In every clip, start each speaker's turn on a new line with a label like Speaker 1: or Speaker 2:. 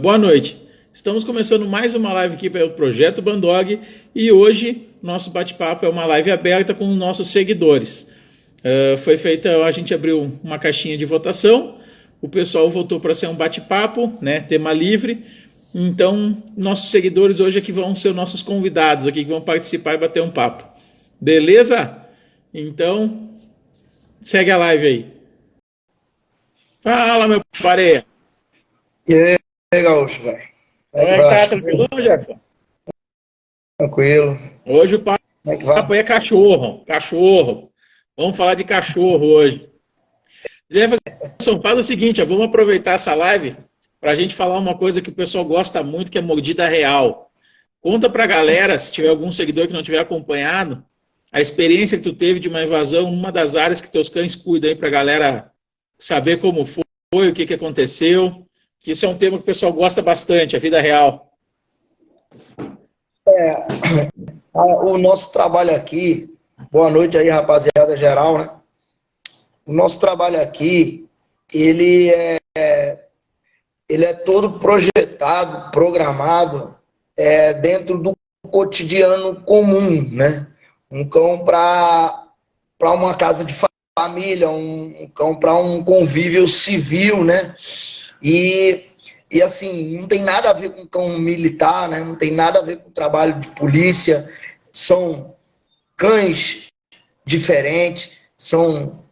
Speaker 1: Boa noite. Estamos começando mais uma live aqui pelo Projeto Bandog e hoje nosso bate-papo é uma live aberta com os nossos seguidores. Foi feita, a gente abriu uma caixinha de votação, o pessoal votou para ser um bate-papo, né, tema livre. Então, nossos seguidores hoje aqui vão ser nossos convidados aqui que vão participar e bater um papo. Beleza? Então, segue a live aí. Fala, meu pareia.
Speaker 2: E aí, Gaúcho, velho?
Speaker 1: Como é que tá? Tranquilo, Jefferson?
Speaker 2: Tranquilo.
Speaker 1: Hoje o papo
Speaker 2: Como é que vai?
Speaker 1: é cachorro. Cachorro. Vamos falar de cachorro hoje. Jefferson, fala o seguinte, vamos aproveitar essa live para a gente falar uma coisa que o pessoal gosta muito, que é mordida real. Conta pra galera, se tiver algum seguidor que não tiver acompanhado, a experiência que tu teve de uma invasão numa das áreas que teus cães cuidam aí pra galera saber como foi, o que aconteceu. Que isso é um tema que o pessoal gosta bastante, a vida real.
Speaker 2: O nosso trabalho aqui, boa noite aí, rapaziada geral, né? O nosso trabalho aqui, ele é todo projetado, programado dentro do cotidiano comum, né? Um cão para uma casa de família, um cão para um convívio civil, né? E assim, não tem nada a ver com cão militar, né? Não tem nada a ver com trabalho de polícia. São cães diferentes, são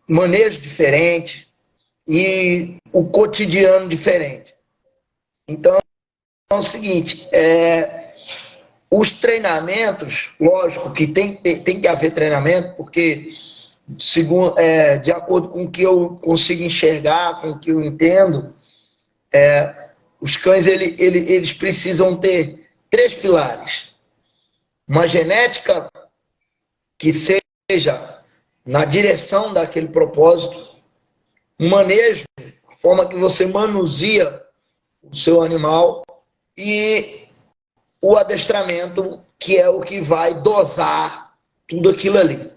Speaker 2: manejos diferentes e o cotidiano diferente. Então, é o seguinte, os treinamentos, lógico que tem que haver treinamento, porque segundo, de acordo com o que eu consigo enxergar, com o que eu entendo, os cães eles precisam ter 3 pilares. Uma genética que seja na direção daquele propósito, um manejo, a forma que você manuseia o seu animal, e o adestramento, que é o que vai dosar tudo aquilo ali.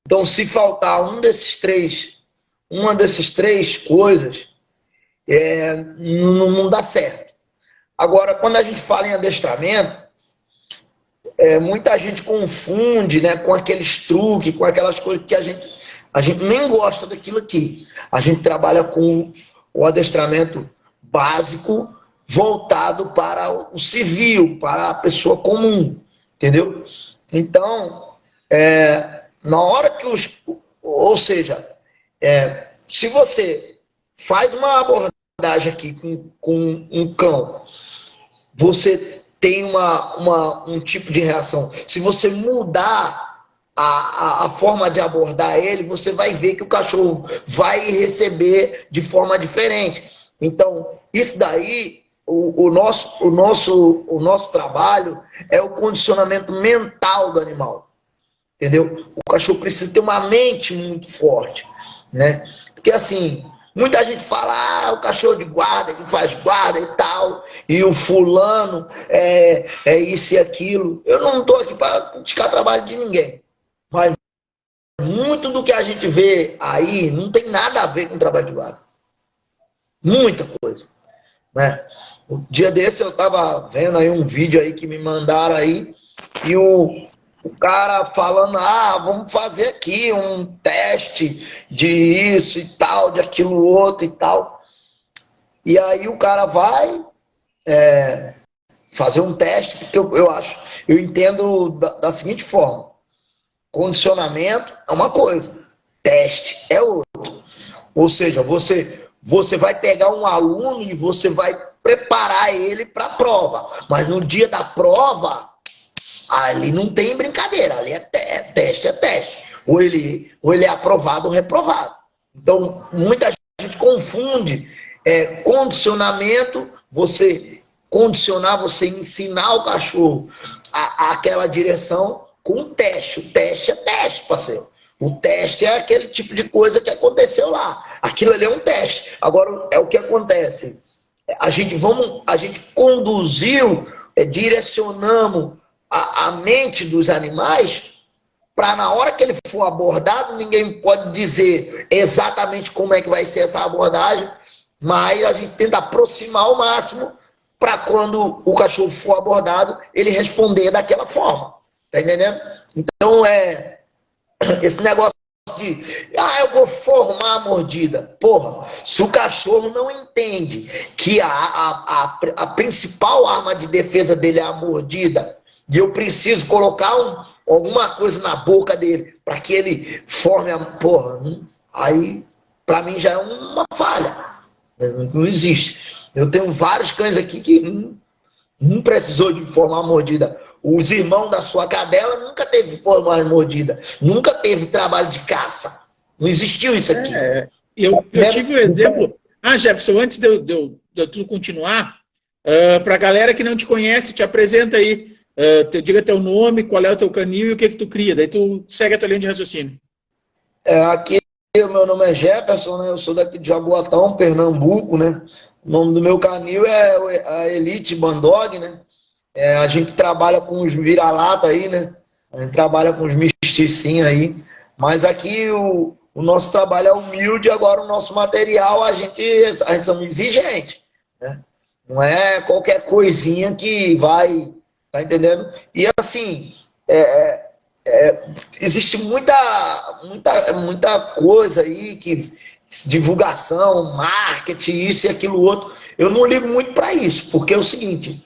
Speaker 2: Então, se faltar uma dessas três coisas, não dá certo. Agora, quando a gente fala em adestramento, muita gente confunde, né, com aqueles truques, com aquelas coisas que a gente nem gosta daquilo aqui. A gente trabalha com o adestramento básico voltado para o civil, para a pessoa comum, entendeu? Então, na hora que ou seja, se você faz uma abordagem aqui com um cão, você tem um tipo de reação. Se você mudar a forma de abordar ele, você vai ver que o cachorro vai receber de forma diferente. Então, isso daí, o nosso trabalho é o condicionamento mental do animal. Entendeu? O cachorro precisa ter uma mente muito forte, né? Porque assim, muita gente fala, o cachorro de guarda, que faz guarda e tal, e o fulano é isso e aquilo. Eu não estou aqui para criticar trabalho de ninguém, mas muito do que a gente vê aí não tem nada a ver com trabalho de guarda. Muita coisa, né? O dia desse eu estava vendo aí um vídeo aí que me mandaram aí, e o cara falando, vamos fazer aqui um teste de isso e tal, de aquilo outro e tal. E aí o cara vai fazer um teste, porque eu entendo da seguinte forma: condicionamento é uma coisa, teste é outra. Ou seja, você vai pegar um aluno e você vai preparar ele para a prova, mas no dia da prova, ali não tem brincadeira, ali é teste, é teste. Ou ele é aprovado ou reprovado. Então, muita gente confunde condicionamento, você condicionar, você ensinar o cachorro aquela direção, com o teste. O teste é teste, parceiro. O teste é aquele tipo de coisa que aconteceu lá. Aquilo ali é um teste. Agora, é o que acontece. A gente conduziu, direcionamos a mente dos animais para na hora que ele for abordado, ninguém pode dizer exatamente como é que vai ser essa abordagem, mas a gente tenta aproximar ao máximo para quando o cachorro for abordado, ele responder daquela forma. Tá entendendo? Então, esse negócio de, eu vou formar a mordida. Porra, se o cachorro não entende que a principal arma de defesa dele é a mordida, e eu preciso colocar alguma coisa na boca dele para que ele forme a... Porra, aí para mim já é uma falha. Não existe. Eu tenho vários cães aqui que não precisou de formar a mordida. Os irmãos da sua cadela nunca teve formar a mordida. Nunca teve trabalho de caça. Não existiu isso aqui.
Speaker 1: Eu tive um exemplo. Jefferson, antes de eu tudo continuar, para a galera que não te conhece, te apresenta aí. Diga teu nome, qual é o teu canil e o que tu cria. Daí tu segue a tua linha de raciocínio.
Speaker 2: Aqui, o meu nome é Jefferson, né? Eu sou daqui de Jaboatão, Pernambuco, né? O nome do meu canil é a Elite Bandog, né? A gente trabalha com os vira-lata aí, né? A gente trabalha com os misticinhos aí. Mas aqui o nosso trabalho é humilde, agora o nosso material a gente somos exigentes, né? Não é qualquer coisinha que vai, tá entendendo? E assim, existe muita coisa aí que divulgação, marketing, isso e aquilo outro. Eu não ligo muito para isso, porque é o seguinte,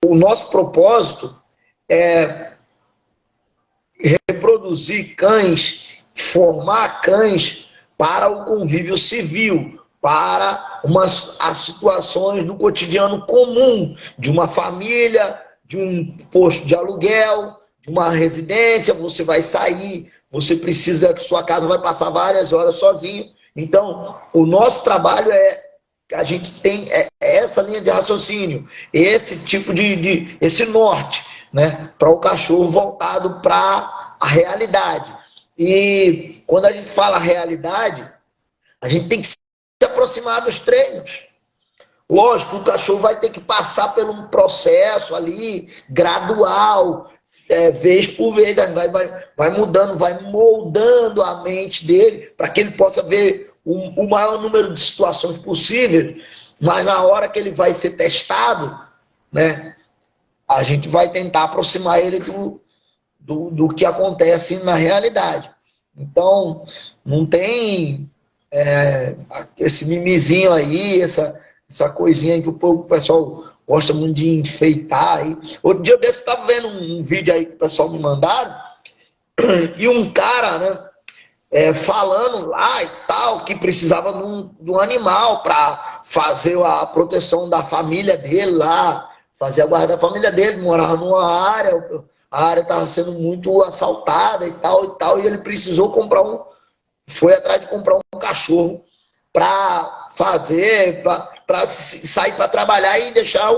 Speaker 2: o nosso propósito é reproduzir cães, formar cães para o convívio civil, para as situações do cotidiano comum, de uma família, de um posto de aluguel, de uma residência, você vai sair, você precisa que sua casa vai passar várias horas sozinho. Então, o nosso trabalho a gente tem essa linha de raciocínio, esse tipo esse norte, né, para o cachorro voltado para a realidade. E quando a gente fala realidade, a gente tem que se aproximar dos treinos. Lógico, o cachorro vai ter que passar por um processo ali, gradual, vez por vez, vai mudando, vai moldando a mente dele para que ele possa ver o maior número de situações possíveis, mas na hora que ele vai ser testado, né, a gente vai tentar aproximar ele do que acontece na realidade. Então, não tem esse mimizinho aí, essa coisinha aí que o pessoal gosta muito de enfeitar aí. Outro dia desse eu estava vendo um vídeo aí que o pessoal me mandaram, e um cara, né, falando lá e tal, que precisava de um animal para fazer a proteção da família dele lá, fazer a guarda da família dele, morava numa área, a área estava sendo muito assaltada e tal, e ele precisou foi atrás de comprar um cachorro para fazer, para sair para trabalhar e deixar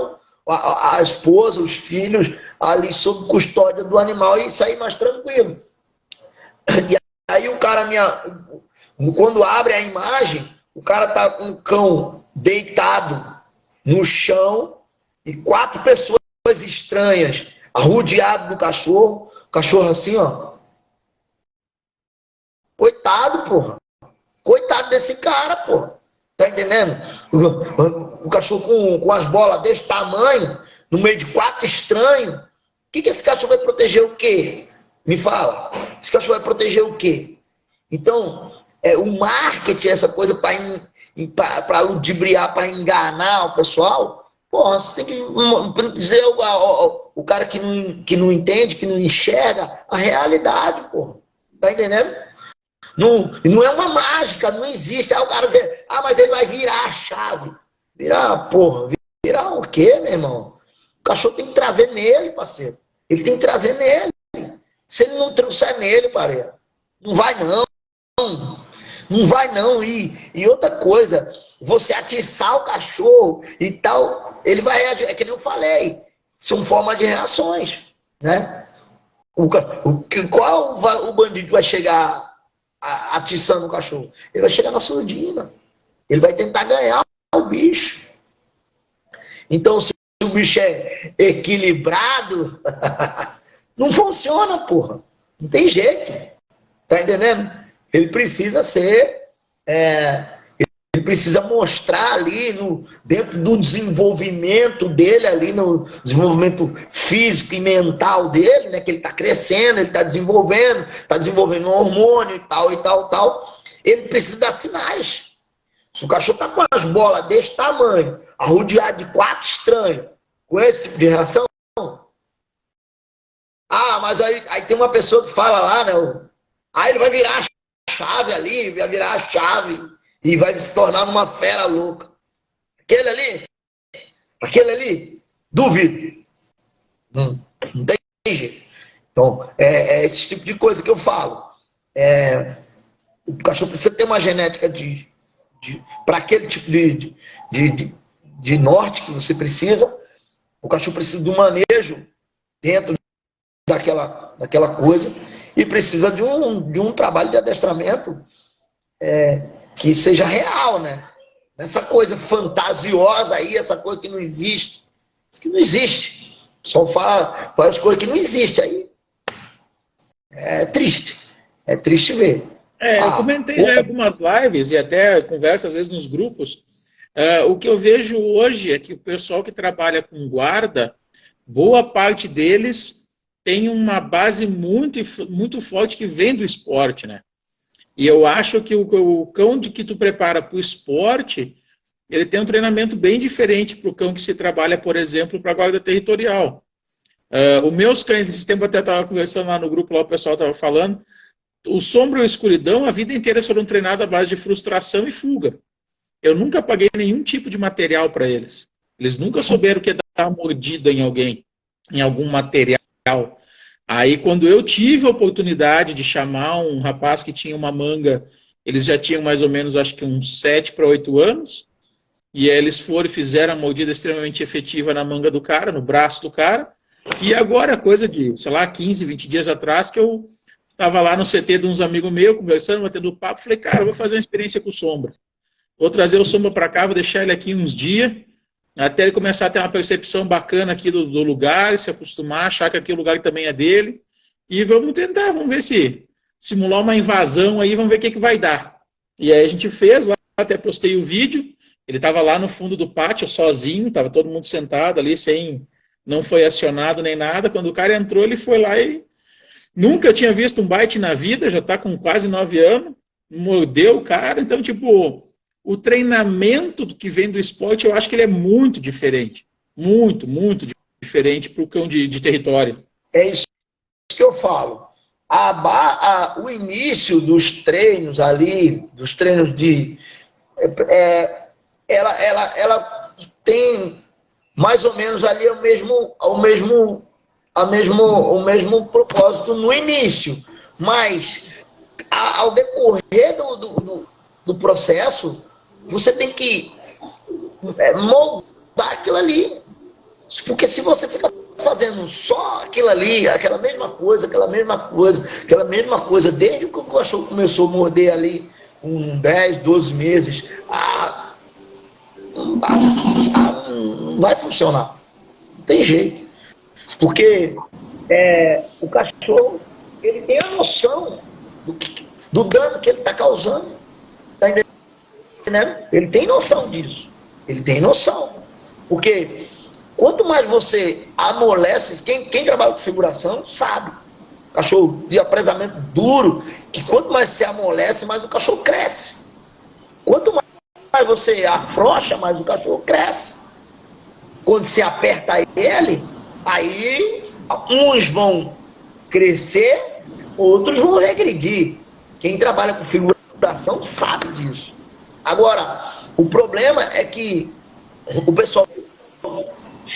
Speaker 2: a esposa, os filhos ali sob custódia do animal e sair mais tranquilo. E aí o cara, quando abre a imagem, o cara tá com o cão deitado no chão e 4 pessoas estranhas arrodeado do cachorro, o cachorro assim, ó. Coitado, porra. Coitado desse cara, porra. Tá entendendo? O cachorro com as bolas desse tamanho, no meio de 4 estranhos. O que esse cachorro vai proteger o quê? Me fala. Esse cachorro vai proteger o quê? Então, o marketing, essa coisa para ludibriar, para enganar o pessoal, porra, você tem que dizer o cara que não entende, que não enxerga a realidade, porra. Tá entendendo? Não é uma mágica, não existe. Aí o cara diz, mas ele vai virar a chave. Virar, porra, virar o quê, meu irmão? O cachorro tem que trazer nele, parceiro. Ele tem que trazer nele. Se ele não trouxer nele, parceiro, não vai não. Não vai não. E outra coisa, você atiçar o cachorro e tal, ele vai reagir. É que nem eu falei, são formas de reações, né? Qual o bandido que vai chegar atiçando o cachorro? Ele vai chegar na surdina. Ele vai tentar ganhar o bicho. Então, se o bicho é equilibrado, Não funciona, porra. Não tem jeito. Tá entendendo? Ele precisa ser... ele precisa mostrar ali, dentro do desenvolvimento dele, ali no desenvolvimento físico e mental dele, né, que ele está crescendo, ele está desenvolvendo um hormônio e tal, e tal, tal. Ele precisa dar sinais. Se o cachorro está com as bolas desse tamanho, arrodeado de 4 estranhos, com esse tipo de reação, mas aí tem uma pessoa que fala lá, né? Aí ele vai virar a chave ali, vai virar a chave e vai se tornar uma fera louca. Aquele ali, duvido. Não tem jeito. Então, é esse tipo de coisa que eu falo. O cachorro precisa ter uma genética para aquele tipo de norte que você precisa. O cachorro precisa de um manejo dentro daquela coisa e precisa de um trabalho de adestramento que seja real, né? Essa coisa fantasiosa aí, essa coisa que não existe. Isso que não existe. Só fala as coisas que não existem aí. É triste. É triste ver.
Speaker 1: Eu comentei já em algumas lives e até converso às vezes nos grupos. O que eu vejo hoje é que o pessoal que trabalha com guarda, boa parte deles tem uma base muito, muito forte que vem do esporte, né? E eu acho que o cão que tu prepara para o esporte, ele tem um treinamento bem diferente para o cão que se trabalha, por exemplo, para a guarda territorial. Os meus cães, esse tempo até estava conversando lá no grupo, lá o pessoal estava falando, o Sombra e o Escuridão, a vida inteira foram treinados à base de frustração e fuga. Eu nunca paguei nenhum tipo de material para eles. Eles nunca souberam o que é dar uma mordida em alguém, em algum material. Aí, quando eu tive a oportunidade de chamar um rapaz que tinha uma manga, eles já tinham mais ou menos, acho que uns 7 para 8 anos, e aí eles foram e fizeram a mordida extremamente efetiva na manga do cara, no braço do cara, e agora, coisa de, sei lá, 15, 20 dias atrás, que eu estava lá no CT de uns amigos meus, conversando, batendo papo, falei, cara, eu vou fazer uma experiência com o Sombra. Vou trazer o Sombra para cá, vou deixar ele aqui uns dias, até ele começar a ter uma percepção bacana aqui do lugar, se acostumar, achar que aquele lugar também é dele. E vamos tentar, vamos ver se simular uma invasão aí, vamos ver o que vai dar. E aí a gente fez lá, até postei o vídeo, ele estava lá no fundo do pátio, sozinho, estava todo mundo sentado ali, não foi acionado nem nada. Quando o cara entrou, ele foi lá e nunca tinha visto um bite na vida, já está com quase 9 anos, mordeu o cara, então tipo... O treinamento que vem do esporte, eu acho que ele é muito diferente. Muito, muito diferente para o cão de território.
Speaker 2: É isso que eu falo. O início dos treinos ali, dos treinos ela tem mais ou menos ali o mesmo propósito no início. Mas ao decorrer do processo, você tem que moldar aquilo ali. Porque se você fica fazendo só aquilo ali, aquela mesma coisa, desde que o cachorro começou a morder ali, com 10, 12 meses, não vai funcionar. Não tem jeito. Porque o cachorro, ele tem a noção do dano que ele está causando. Tá entendendo? Ele tem noção disso. Ele tem noção. Porque quanto mais você amolece, quem trabalha com figuração sabe. Cachorro de apresamento duro, que quanto mais você amolece, mais o cachorro cresce. Quanto mais você afrouxa, mais o cachorro cresce. Quando você aperta ele, aí uns vão crescer, outros vão regredir. Quem trabalha com figuração sabe disso. Agora, o problema é que o pessoal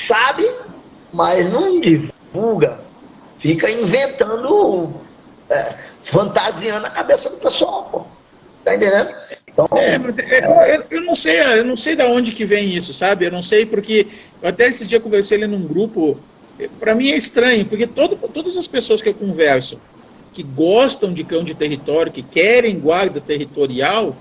Speaker 2: sabe, mas não divulga. Fica inventando, fantasiando a cabeça do pessoal, pô. Tá entendendo? Então...
Speaker 1: eu não sei de onde que vem isso, sabe? Eu não sei porque, eu até esses dias conversei ali num grupo, para mim é estranho, porque todas as pessoas que eu converso, que gostam de cão de território, que querem guarda territorial,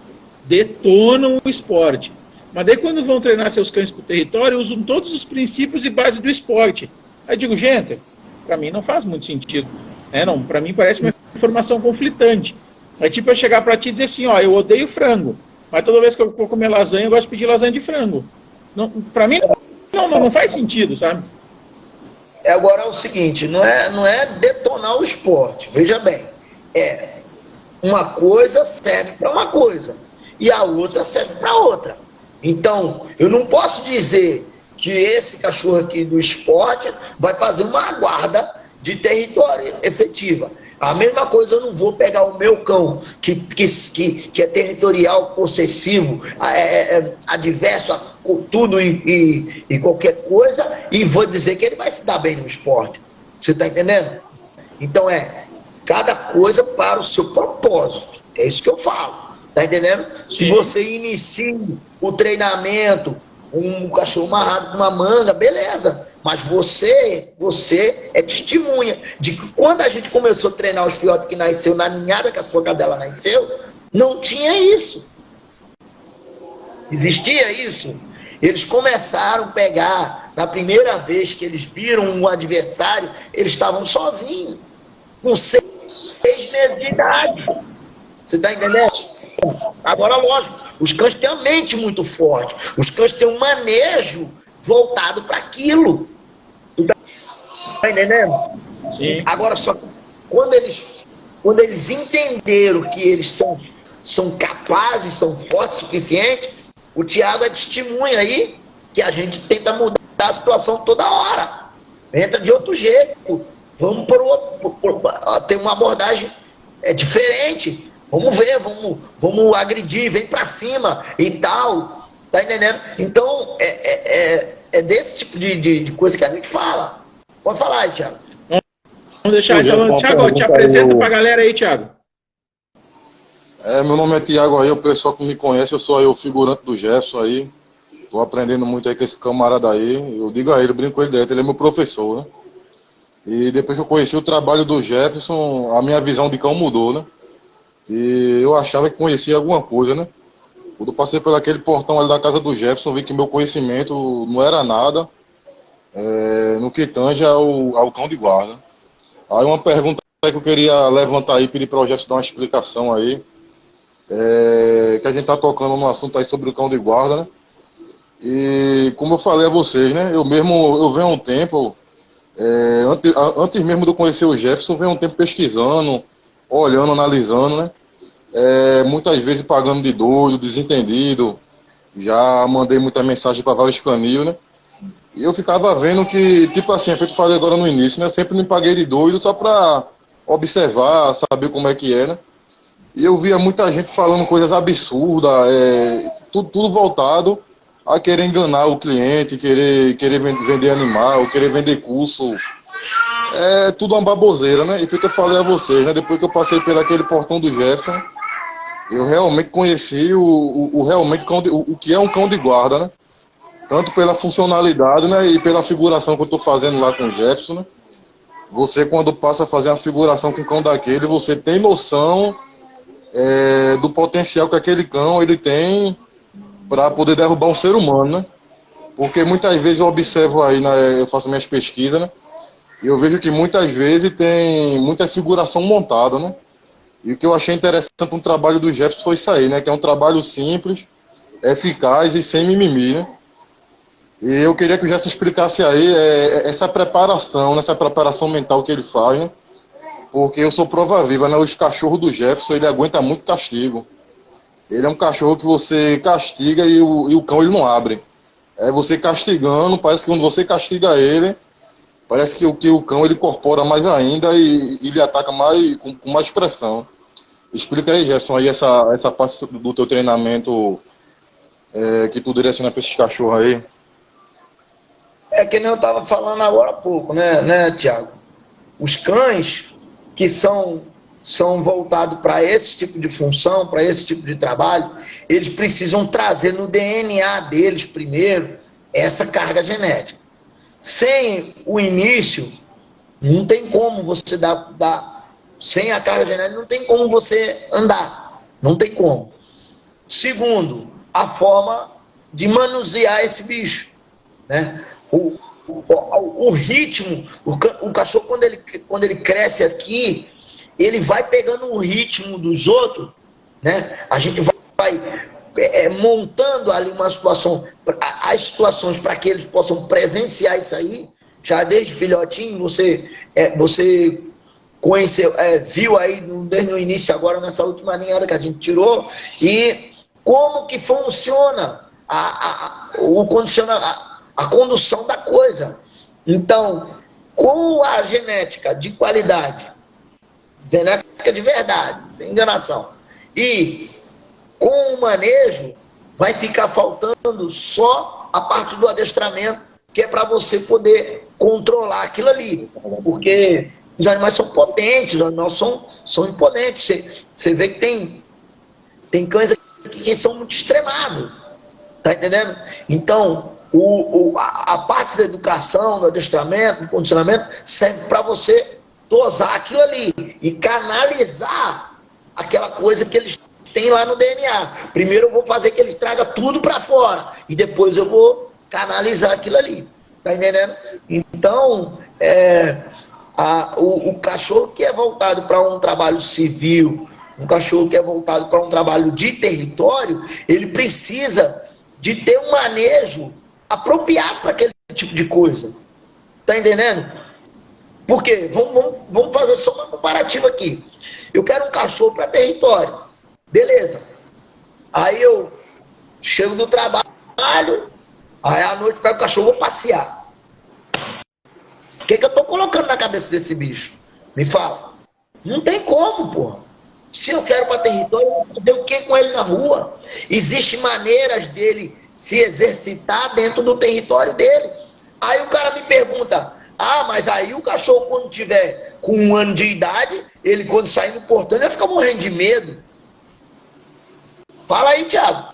Speaker 1: detonam o esporte. Mas daí quando vão treinar seus cães para o território, usam todos os princípios e base do esporte. Aí eu digo, gente, Para mim não faz muito sentido. Né? Para mim parece uma informação conflitante. É tipo eu chegar para ti e dizer assim, ó, eu odeio frango, mas toda vez que eu vou comer lasanha, eu gosto de pedir lasanha de frango. Para mim não faz sentido, sabe?
Speaker 2: Agora é o seguinte, não é detonar o esporte, veja bem. Uma coisa serve para uma coisa e a outra serve para outra. Então, eu não posso dizer que esse cachorro aqui do esporte vai fazer uma guarda de território efetiva. A mesma coisa, eu não vou pegar o meu cão, que é territorial, possessivo, adverso a tudo e qualquer coisa, e vou dizer que ele vai se dar bem no esporte. Você está entendendo? Então cada coisa para o seu propósito. É isso que eu falo. Tá entendendo? Sim. Se você inicia o treinamento, um cachorro amarrado com uma manga, beleza. Mas você é testemunha de que quando a gente começou a treinar os filhotes que nasceu na ninhada que a sua cadela nasceu, não tinha isso. Existia isso? Eles começaram a pegar, na primeira vez que eles viram um adversário, eles estavam sozinhos, com 6 meses de idade. Você está entendendo? Agora, lógico, os cães têm a mente muito forte, os cães têm um manejo voltado para aquilo. Está entendendo? Sim. Agora, só quando eles entenderam que eles são capazes, são fortes o suficiente, o Thiago é testemunha aí que a gente tenta mudar a situação toda hora. Entra de outro jeito. Vamos por outro. Tem uma abordagem diferente. Vamos ver, vamos agredir, vem pra cima e tal. Tá entendendo? Então, é desse tipo de coisa que a gente fala. Pode falar aí, Thiago.
Speaker 1: Vamos deixar então. Thiago, te apresenta pra galera aí, Thiago.
Speaker 3: Meu nome é Thiago aí, o pessoal que me conhece, eu sou aí o figurante do Jefferson aí. Tô aprendendo muito aí com esse camarada aí. Eu digo a ele, eu brinco com ele direto, ele é meu professor, né? E depois que eu conheci o trabalho do Jefferson, a minha visão de cão mudou, né? E eu achava que conhecia alguma coisa, né? Quando eu passei por aquele portão ali da casa do Jefferson, vi que meu conhecimento não era nada no que tange ao cão de guarda. Aí uma pergunta que eu queria levantar aí, pedir para o Jefferson dar uma explicação aí, que a gente tá tocando no assunto aí sobre o cão de guarda, né? E como eu falei a vocês, né? Eu venho há um tempo, antes mesmo de eu conhecer o Jefferson, eu venho há um tempo pesquisando, olhando, analisando, né? Muitas vezes pagando de doido, desentendido. Já mandei muita mensagem para vários canil, né? E eu ficava vendo que, tipo assim, feito falei agora no início, né? Eu sempre me paguei de doido só para observar, saber como é que é, né? E eu via muita gente falando coisas absurdas, tudo voltado a querer enganar o cliente, querer vender animal, querer vender curso. Tudo uma baboseira, né? E foi o que eu falei a vocês, né? Depois que eu passei por aquele portão do Jefferson, eu realmente conheci o que é um cão de guarda, né? Tanto pela funcionalidade, né? E pela figuração que eu estou fazendo lá com o Jefferson, né? Você, quando passa a fazer uma figuração com um cão daquele, você tem noção do potencial que aquele cão ele tem para poder derrubar um ser humano, né? Porque muitas vezes eu observo aí, eu faço minhas pesquisas, né? E eu vejo que muitas vezes tem muita figuração montada, né? E o que eu achei interessante no trabalho do Jefferson foi isso aí, né? Que é um trabalho simples, eficaz e sem mimimi, né? E eu queria que o Jefferson explicasse aí essa preparação mental que ele faz, né? Porque eu sou prova viva, né? Os cachorros do Jefferson, ele aguenta muito castigo. Ele é um cachorro que você castiga e o cão ele não abre. Você castigando, parece que quando você castiga ele, parece que o cão ele incorpora mais ainda e ele ataca com mais pressão. Explica aí, Jefferson, aí essa parte do teu treinamento que tu direciona para esses cachorros aí.
Speaker 2: Que nem eu estava falando agora há pouco, né, Thiago? Os cães que são voltados para esse tipo de função, para esse tipo de trabalho, eles precisam trazer no DNA deles primeiro essa carga genética. Sem o início, não tem como você dar sem a carga genética, não tem como você andar. Não tem como. Segundo, a forma de manusear esse bicho, né? o ritmo, o cachorro quando ele cresce aqui, ele vai pegando o ritmo dos outros, né? A gente vai montando ali uma situação, as situações para que eles possam presenciar isso aí, já desde filhotinho, você conheceu, viu aí desde o início, agora nessa última ninhada que a gente tirou, e como que funciona a condução da coisa. Então, com a genética de qualidade, genética de verdade, sem enganação, e com o manejo, vai ficar faltando só a parte do adestramento, que é para você poder controlar aquilo ali. Porque os animais são potentes, os animais são imponentes. Você vê que tem cães aqui que são muito extremados. Tá entendendo? Então, a parte da educação, do adestramento, do condicionamento, serve para você dosar aquilo ali e canalizar aquela coisa que eles têm lá no DNA. Primeiro eu vou fazer que ele traga tudo para fora e depois eu vou canalizar aquilo ali. Tá entendendo? Então, o cachorro que é voltado para um trabalho civil, um cachorro que é voltado para um trabalho de território, ele precisa de ter um manejo apropriado para aquele tipo de coisa. Tá entendendo? Por quê? Vamos fazer só uma comparativa aqui. Eu quero um cachorro para território. Beleza. Aí eu chego do trabalho, aí à noite pego o cachorro e vou passear. O que eu tô colocando na cabeça desse bicho? Me fala. Não tem como, porra. Se eu quero para território, eu vou fazer o que com ele na rua? Existem maneiras dele se exercitar dentro do território dele. Aí o cara me pergunta, mas aí o cachorro quando tiver com 1 ano de idade, ele quando sair no portão, ele vai ficar morrendo de medo. Fala aí, Thiago.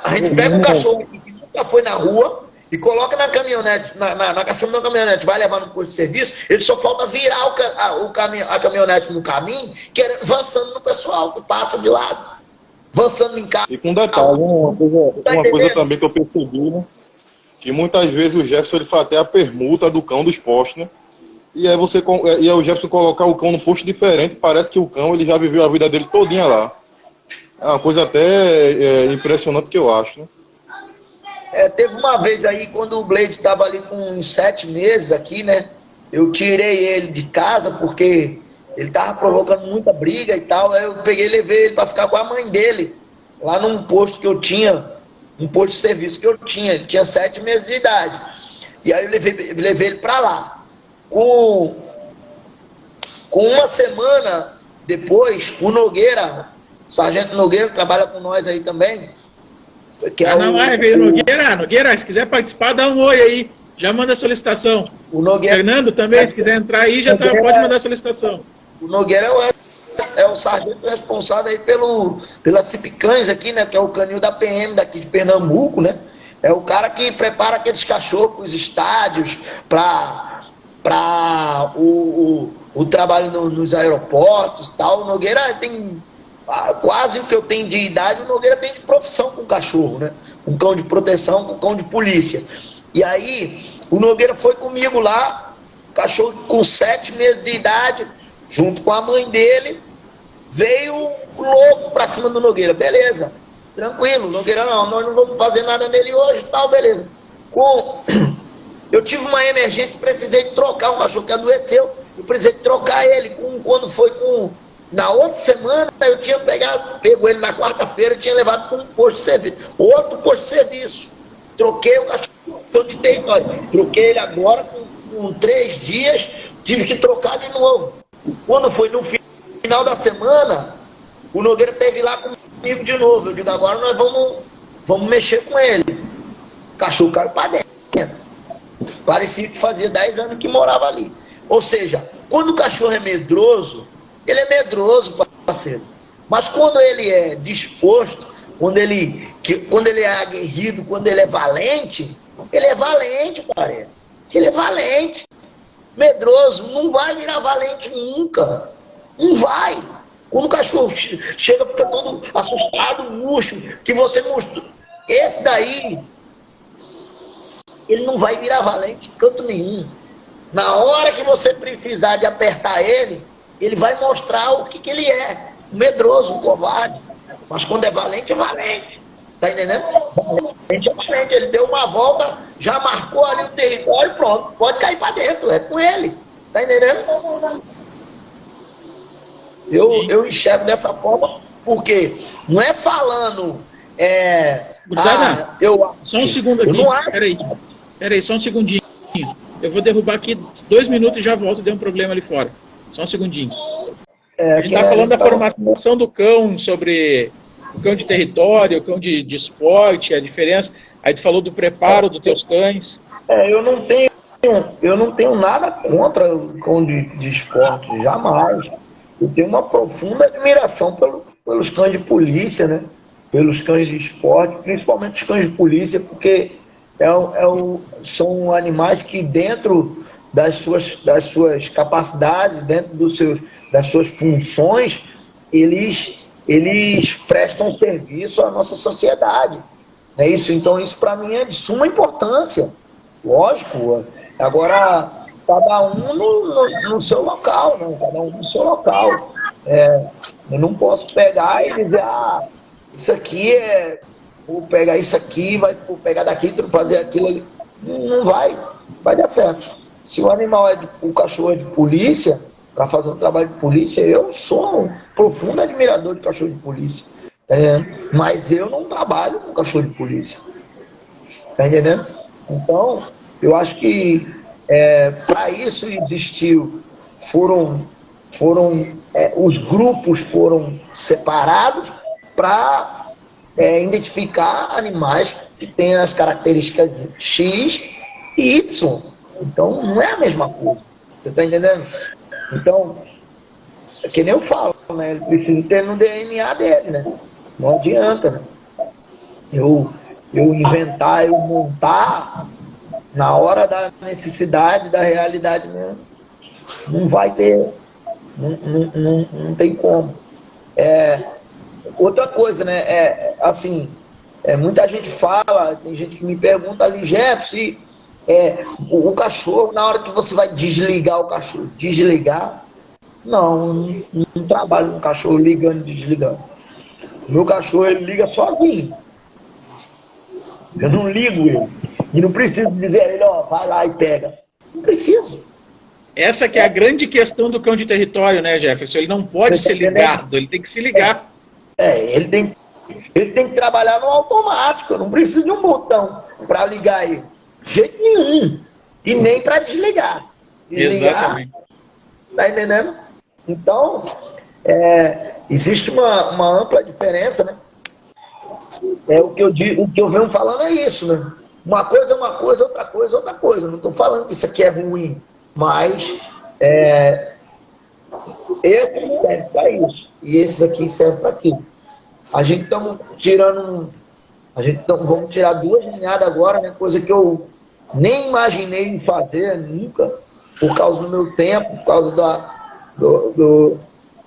Speaker 2: A gente pega um cachorro que nunca foi na rua e coloca na caminhonete, na caçamba da caminhonete, vai levar no posto de serviço, ele só falta virar a caminhonete no caminho, avançando no pessoal que passa de lado, avançando em casa.
Speaker 3: E com detalhe, uma coisa também que eu percebi, né? Que muitas vezes o Jefferson ele faz até a permuta do cão dos postos, né? E aí o Jefferson colocar o cão no posto diferente, parece que o cão ele já viveu a vida dele todinha lá. É uma coisa até impressionante que eu acho, né?
Speaker 2: Teve uma vez aí, quando o Blade estava ali com uns 7 meses aqui, né? Eu tirei ele de casa porque ele estava provocando muita briga e tal. Aí eu peguei e levei ele para ficar com a mãe dele, lá num posto que eu tinha, um posto de serviço que eu tinha. Ele tinha 7 meses de idade. E aí eu levei ele para lá. Com 1 semana depois, o Nogueira, o Sargento Nogueira, que trabalha com nós aí também, que é
Speaker 1: Nogueira, se quiser participar, dá um oi aí. Já manda a solicitação.
Speaker 2: O Nogueira,
Speaker 1: Fernando também, se quiser entrar aí, pode mandar a solicitação.
Speaker 2: O Nogueira é o sargento responsável aí pela Cipicães aqui, né? Que é o canil da PM daqui de Pernambuco, né? É o cara que prepara aqueles cachorros para os estádios, para o trabalho nos aeroportos e tal. O Nogueira tem quase o que eu tenho de idade, o Nogueira tem de profissão com cachorro, né? Com cão de proteção, com cão de polícia. E aí, o Nogueira foi comigo lá, cachorro com 7 meses de idade, junto com a mãe dele, veio louco pra cima do Nogueira. Beleza, tranquilo, Nogueira não, nós não vamos fazer nada nele hoje, tal, beleza. Eu tive uma emergência, precisei de trocar um cachorro que adoeceu, eu precisei de trocar ele, na outra semana eu tinha pego ele na quarta-feira, tinha levado para um posto de serviço, outro posto de serviço. Troquei o cachorro de território. Troquei ele agora com 3 dias, tive que trocar de novo. Quando foi no final da semana, o Nogueira esteve lá comigo de novo. Eu digo, agora nós vamos mexer com ele. O cachorro caiu para dentro. Parecia que fazia 10 anos que morava ali. Ou seja, quando o cachorro é medroso, ele é medroso, parceiro. Mas quando ele é disposto, quando ele é aguerrido, quando ele é valente, parceiro. Ele é valente. Medroso, não vai virar valente nunca. Não vai. Quando o cachorro chega, fica todo assustado, murcho, que você mostrou. Esse daí, ele não vai virar valente em canto nenhum. Na hora que você precisar de apertar ele, ele vai mostrar o que ele é. Um medroso, um covarde. Mas quando é valente, é valente. Tá entendendo? Valente é valente. Ele deu uma volta, já marcou ali o território, pronto. Pode cair para dentro, é com ele. Tá entendendo? Eu enxergo dessa forma, porque não é falando...
Speaker 1: só um segundo aqui. Peraí, só um segundinho. Eu vou derrubar aqui 2 minutos e já volto, deu um problema ali fora. Só um segundinho. A gente está falando da formação do cão, sobre o cão de território, o cão de esporte, a diferença. Aí tu falou do preparo dos teus cães.
Speaker 2: Eu não tenho nada contra o cão de esporte, jamais. Eu tenho uma profunda admiração pelos cães de polícia, né? Pelos cães de esporte, principalmente os cães de polícia, porque são animais que dentro das suas capacidades, dentro das suas funções, eles prestam serviço à nossa sociedade. É isso? Então isso para mim é de suma importância. Lógico. Agora, cada um no seu local, né? Cada um no seu local. Eu não posso pegar e dizer, isso aqui vou pegar isso aqui, vou pegar daqui, fazer aquilo ali. Não vai dar certo. Se o animal o cachorro é de polícia, para fazer um trabalho de polícia, eu sou um profundo admirador de cachorro de polícia. Mas eu não trabalho com cachorro de polícia. Tá entendendo? Então, eu acho que para isso existiu, os grupos foram separados para identificar animais que têm as características X e Y. Então, não é a mesma coisa. Você está entendendo? Então, é que nem eu falo, né? Ele precisa ter no DNA dele, né? Não adianta, né? Eu inventar, eu montar na hora da necessidade, da realidade mesmo. Não vai ter. Não tem como. Outra coisa, né? Muita gente fala, tem gente que me pergunta ali, Jefferson, o cachorro, na hora que você vai desligar o cachorro, não trabalho com o cachorro ligando e desligando. O meu cachorro, ele liga sozinho. Eu não ligo ele. E não preciso dizer a ele, vai lá e pega. Não preciso.
Speaker 1: Essa que é a grande questão do cão de território, né, Jefferson? Ele não pode ser ligado, ele tem que se ligar.
Speaker 2: Ele tem que trabalhar no automático. Eu não preciso de um botão para ligar ele. De jeito nenhum. E nem para desligar.
Speaker 1: Exatamente.
Speaker 2: Tá entendendo? Então, existe uma ampla diferença, né? O que eu venho falando é isso, né? Uma coisa é uma coisa, outra coisa é outra coisa. Não estou falando que isso aqui é ruim, mas esse serve para isso. E esse aqui serve para aquilo. A gente estamos tirando... vamos tirar 2 ninhadas agora, né? Coisa que eu nem imaginei em fazer nunca, por causa do meu tempo, por causa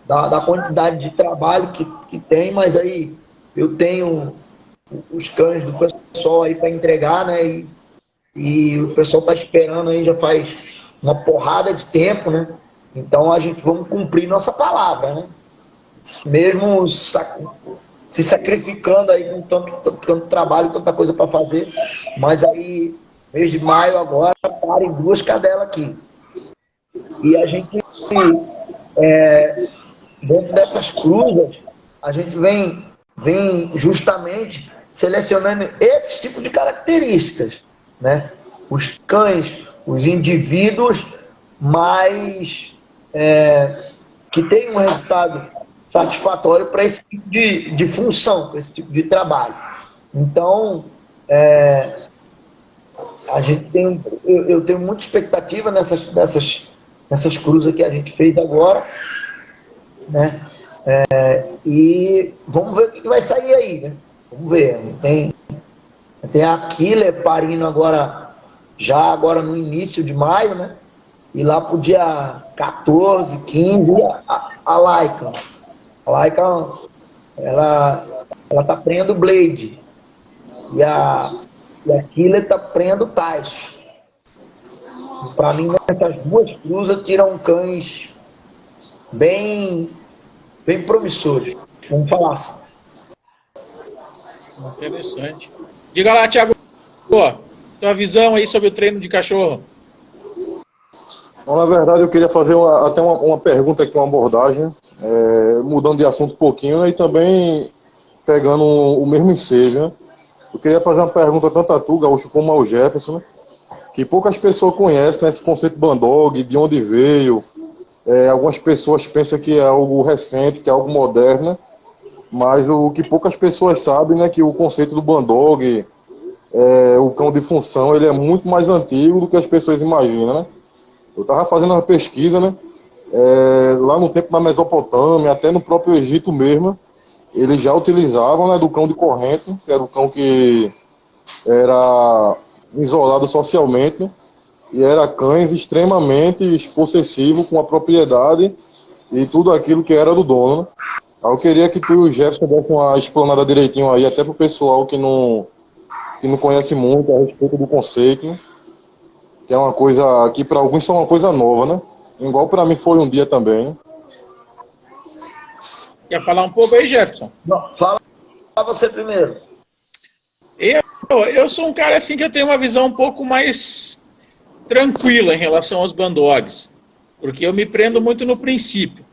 Speaker 2: da quantidade de trabalho que tem, mas aí eu tenho os cães do pessoal aí para entregar, né? E o pessoal está esperando aí já faz uma porrada de tempo, né? Então vamos cumprir nossa palavra, né? Mesmo se sacrificando aí com tanto trabalho, tanta coisa para fazer, mas aí, mês de maio agora, parem 2 cadelas aqui. E a gente, dentro dessas cruzas, a gente vem justamente selecionando esses tipos de características, né? Os cães, os indivíduos mais que têm um resultado satisfatório para esse tipo de função, para esse tipo de trabalho. Então, eu tenho muita expectativa nessas cruzas que a gente fez agora, né? E vamos ver o que vai sair aí, né? Vamos ver. Tem a Killer parindo agora no início de maio, né? E lá pro dia 14, 15, a Laika. A Laika, ela tá prendendo Blade. E a e aquilo está prendo tais. Para mim, essas duas cruzas tiram cães bem promissores. Vamos falar assim.
Speaker 1: Interessante. Diga lá, Thiago, tua visão aí sobre o treino de cachorro.
Speaker 3: Bom, na verdade, eu queria fazer até uma pergunta aqui, uma abordagem, mudando de assunto um pouquinho, né, e também pegando o mesmo ensejo, né? Eu queria fazer uma pergunta tanto a tu, Gaúcho, como ao Jefferson, né, que poucas pessoas conhecem, né, esse conceito Bandog, de onde veio. Algumas pessoas pensam que é algo recente, que é algo moderno, né? Mas o que poucas pessoas sabem, né, que o conceito do Bandog, o cão de função, ele é muito mais antigo do que as pessoas imaginam, né? Eu estava fazendo uma pesquisa, né, lá no tempo da Mesopotâmia, até no próprio Egito mesmo, eles já utilizavam, né, do cão de corrente, que era o cão que era isolado socialmente, né, e era cães extremamente possessivos com a propriedade e tudo aquilo que era do dono, né? Eu queria que tu e o Jefferson dessem uma explanada direitinho aí, até pro pessoal que não conhece muito a respeito do conceito, né? Que é uma coisa que para alguns são uma coisa nova, né? Igual para mim foi um dia também.
Speaker 1: Quer falar um pouco aí, Jefferson?
Speaker 2: Não, fala você primeiro.
Speaker 1: Eu sou um cara assim que eu tenho uma visão um pouco mais tranquila em relação aos Bandogs, porque eu me prendo muito no princípio.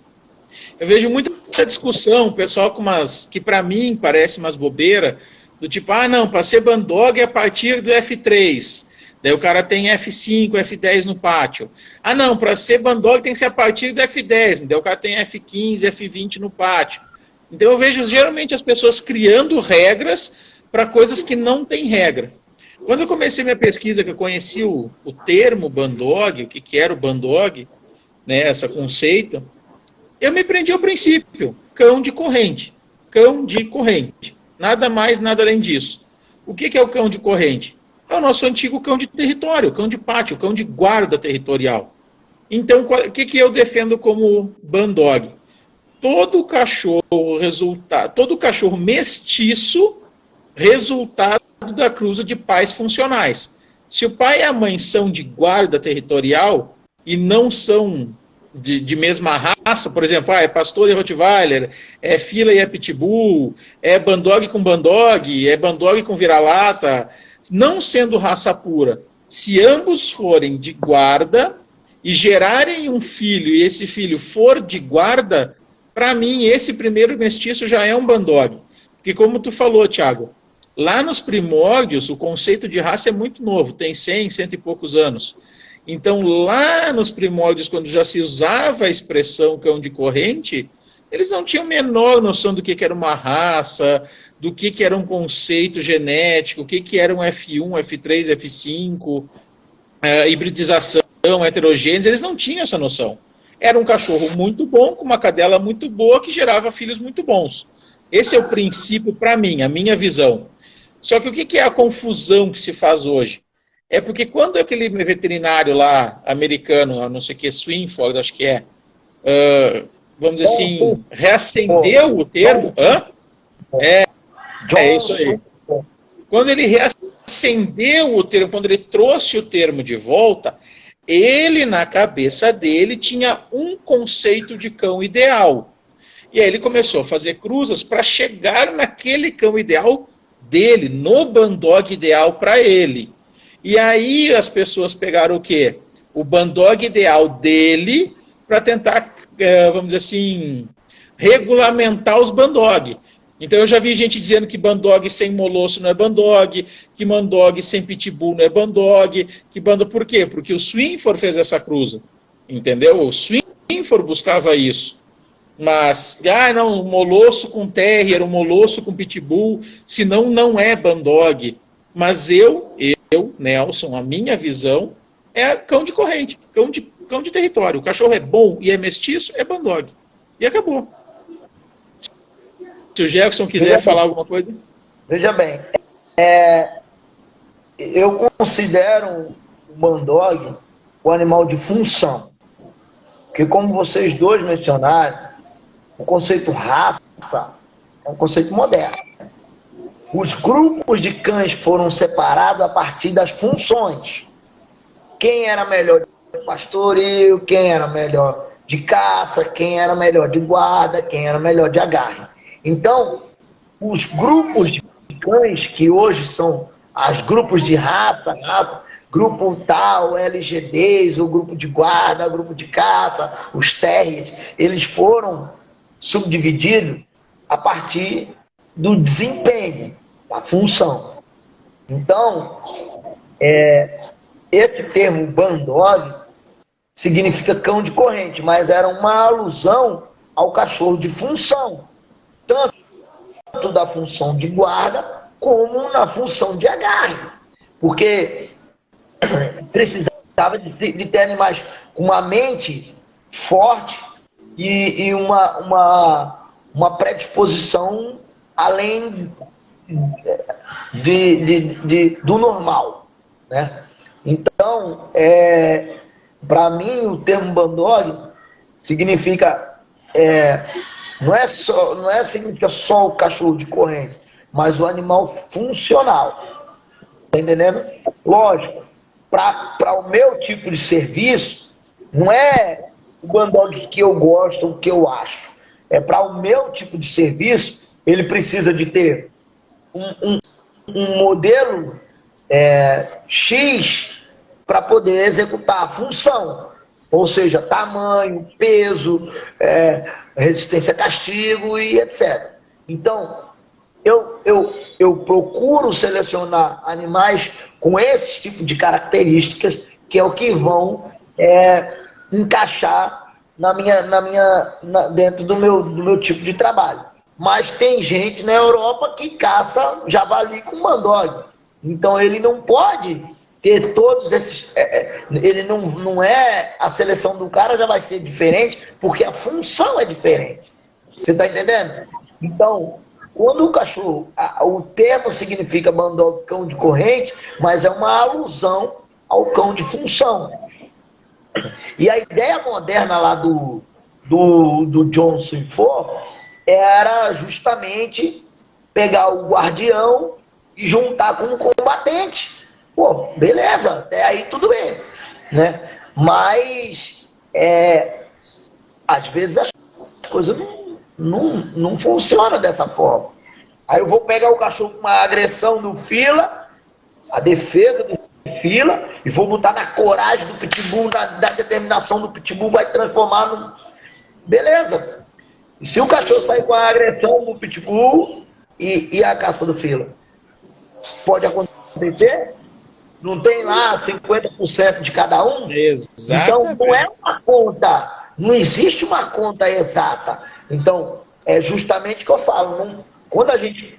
Speaker 1: Eu vejo muita discussão, o pessoal com umas, que para mim parece umas bobeiras, do tipo, não, para ser Bandog é a partir do F3, daí o cara tem F5, F10 no pátio. Não, para ser Bandog tem que ser a partir do F10, daí o cara tem F15, F20 no pátio. Então eu vejo geralmente as pessoas criando regras para coisas que não têm regra. Quando eu comecei minha pesquisa, que eu conheci o termo Bandog, o que era o Bandog, né, esse conceito, eu me prendi ao princípio, cão de corrente. Cão de corrente. Nada mais, nada além disso. O que é o cão de corrente? É o nosso antigo cão de território, cão de pátio, cão de guarda territorial. Então, o que eu defendo como Bandog? Todo cachorro mestiço, resultado da cruza de pais funcionais. Se o pai e a mãe são de guarda territorial e não são de mesma raça, por exemplo, é pastor e rottweiler, é fila e é pitbull, é bandog com bandog, é bandog com vira-lata, não sendo raça pura, se ambos forem de guarda e gerarem um filho e esse filho for de guarda, para mim esse primeiro mestiço já é um bandog. Porque como tu falou, Thiago, lá nos primórdios o conceito de raça é muito novo, tem 100 e poucos anos. Então, lá nos primórdios, quando já se usava a expressão cão de corrente, eles não tinham a menor noção do que era uma raça, do que era um conceito genético, o que era um F1, F3, F5, hibridização, heterogêneos, eles não tinham essa noção. Era um cachorro muito bom, com uma cadela muito boa, que gerava filhos muito bons. Esse é o princípio para mim, a minha visão. Só que o que é a confusão que se faz hoje? É porque quando aquele veterinário lá, americano, não sei o que, Swinford, acho que vamos dizer assim, reacendeu o termo... É isso aí. Quando ele reacendeu o termo, quando ele trouxe o termo de volta, ele, na cabeça dele, tinha um conceito de cão ideal. E aí ele começou a fazer cruzas para chegar naquele cão ideal dele, no Bandog ideal para ele. E aí as pessoas pegaram o quê? O Bandog ideal dele para tentar, vamos dizer assim, regulamentar os Bandog. Então eu já vi gente dizendo que Bandog sem molosso não é Bandog, que Bandog sem pitbull não é Bandog, por quê? Porque o Swinford fez essa cruza, entendeu? O Swinford buscava isso. Mas, não, um molosso com terrier, um molosso com pitbull, senão não é Bandog. Mas eu, Nelson, a minha visão é cão de corrente, cão de território. O cachorro é bom e é mestiço, é Bandog. E acabou. Se o Jefferson quiser falar alguma coisa.
Speaker 2: Veja bem, eu considero o Bandog um animal de função. Porque como vocês dois mencionaram, o conceito raça é um conceito moderno. Os grupos de cães foram separados a partir das funções. Quem era melhor de pastoreio, quem era melhor de caça, quem era melhor de guarda, quem era melhor de agarre. Então, os grupos de cães, que hoje são os grupos de raça, grupo tal, LGDs, o grupo de guarda, o grupo de caça, os terriers, eles foram subdivididos a partir do desempenho, da função. Então, esse termo bandog significa cão de corrente, mas era uma alusão ao cachorro de função, tanto da função de guarda como na função de agarre, porque precisava de ter animais com uma mente forte e uma predisposição além do normal, né? Então, para mim, o termo bandog significa significa só o cachorro de corrente, mas o animal funcional. Tá entendendo? Lógico, para o meu tipo de serviço, não é o bandog que eu gosto ou que eu acho. É para o meu tipo de serviço, ele precisa de ter um modelo X para poder executar a função. Ou seja, tamanho, peso, resistência a castigo e etc. Então, eu procuro selecionar animais com esses tipos de características, que é o que vão encaixar dentro do meu tipo de trabalho. Mas tem gente na Europa que caça javali com bandog. Então ele não pode ter todos esses... ele não é... A seleção do cara já vai ser diferente, porque a função é diferente. Você está entendendo? Então, quando o cachorro... O termo significa bandog, cão de corrente, mas é uma alusão ao cão de função. E a ideia moderna lá do John Swinford era justamente pegar o guardião e juntar com um combatente. Pô, beleza, até aí tudo bem, né? Mas às vezes as coisas não funcionam dessa forma. Aí eu vou pegar o cachorro com uma agressão do fila, a defesa do fila, e vou botar na coragem do pitbull, da determinação do pitbull, vai transformar no... Beleza. E se o cachorro sair com a agressão do pitbull e a caça do fila? Pode acontecer? Não tem lá 50% de cada um?
Speaker 1: Exatamente.
Speaker 2: Então não é uma conta, não existe uma conta exata. Então é justamente o que eu falo. Quando a gente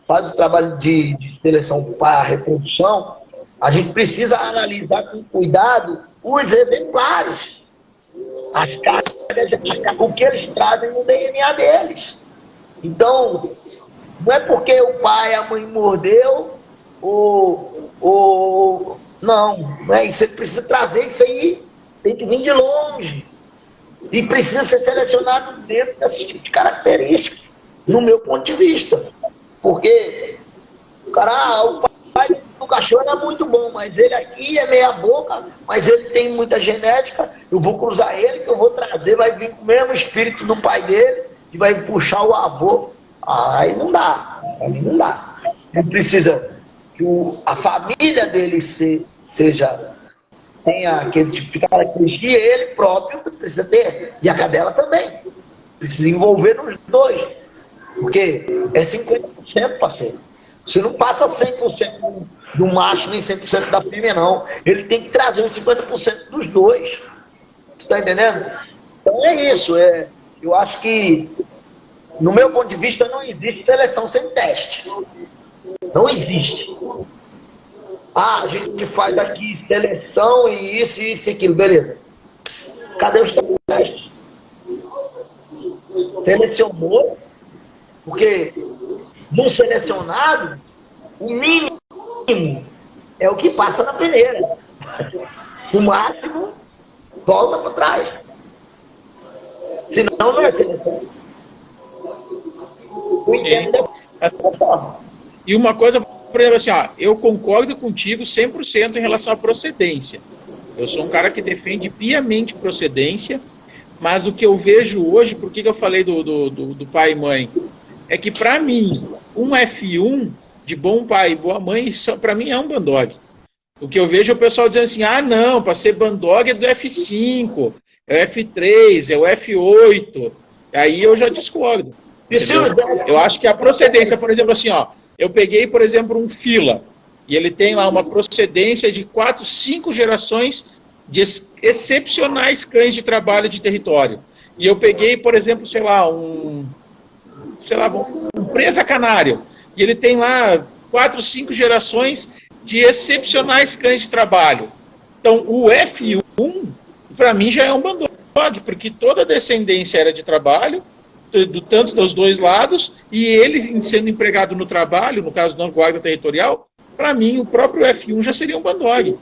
Speaker 2: faz o trabalho de seleção para a reprodução, a gente precisa analisar com cuidado os exemplares, as cargas, o que eles trazem no DNA deles. Então, não é porque o pai e a mãe mordeu, não é isso. Você precisa trazer isso aí, tem que vir de longe. E precisa ser selecionado dentro desse tipo de características, no meu ponto de vista. Porque o cara, o pai do cachorro é muito bom, mas ele aqui é meia boca, mas ele tem muita genética, eu vou cruzar ele, que eu vou trazer, vai vir com o mesmo espírito do pai dele, que vai puxar o avô. Aí não dá, aí não dá. Ele precisa que a família dele tenha aquele tipo de característica, e ele próprio precisa ter, e a cadela também. Precisa envolver nos dois, porque é 50%, parceiro. Você não passa 100% do macho, nem 100% da fêmea, não. Ele tem que trazer uns 50% dos dois. Tu tá entendendo? Então é isso. Eu acho que, no meu ponto de vista, não existe seleção sem teste. Não existe. A gente faz aqui seleção e isso e aquilo. Beleza. Cadê os testes? Selecionou, porque no selecionado, o mínimo é o que passa na peneira. O máximo volta para trás. Senão não é seleção. O entendo forma.
Speaker 1: E uma coisa, por exemplo, assim, ó, eu concordo contigo 100% em relação à procedência. Eu sou um cara que defende piamente procedência, mas o que eu vejo hoje, por que eu falei do pai e mãe, é que para mim, um F1 de bom pai e boa mãe, para mim é um bandog. O que eu vejo é o pessoal dizendo assim, ah não, para ser bandog é do F5, é o F3, é o F8. Aí eu já discordo. Eu acho que a procedência, por exemplo, assim, ó, eu peguei, por exemplo, um fila, e ele tem lá uma procedência de 4, 5 gerações de excepcionais cães de trabalho de território. E eu peguei, por exemplo, sei lá, um presa canário, e ele tem lá 4, 5 gerações de excepcionais cães de trabalho. Então, o F1, para mim, já é um bandog, porque toda a descendência era de trabalho, tanto dos dois lados, e ele sendo empregado no trabalho, no caso da guarda territorial, para mim, o próprio F1 já seria um bandog.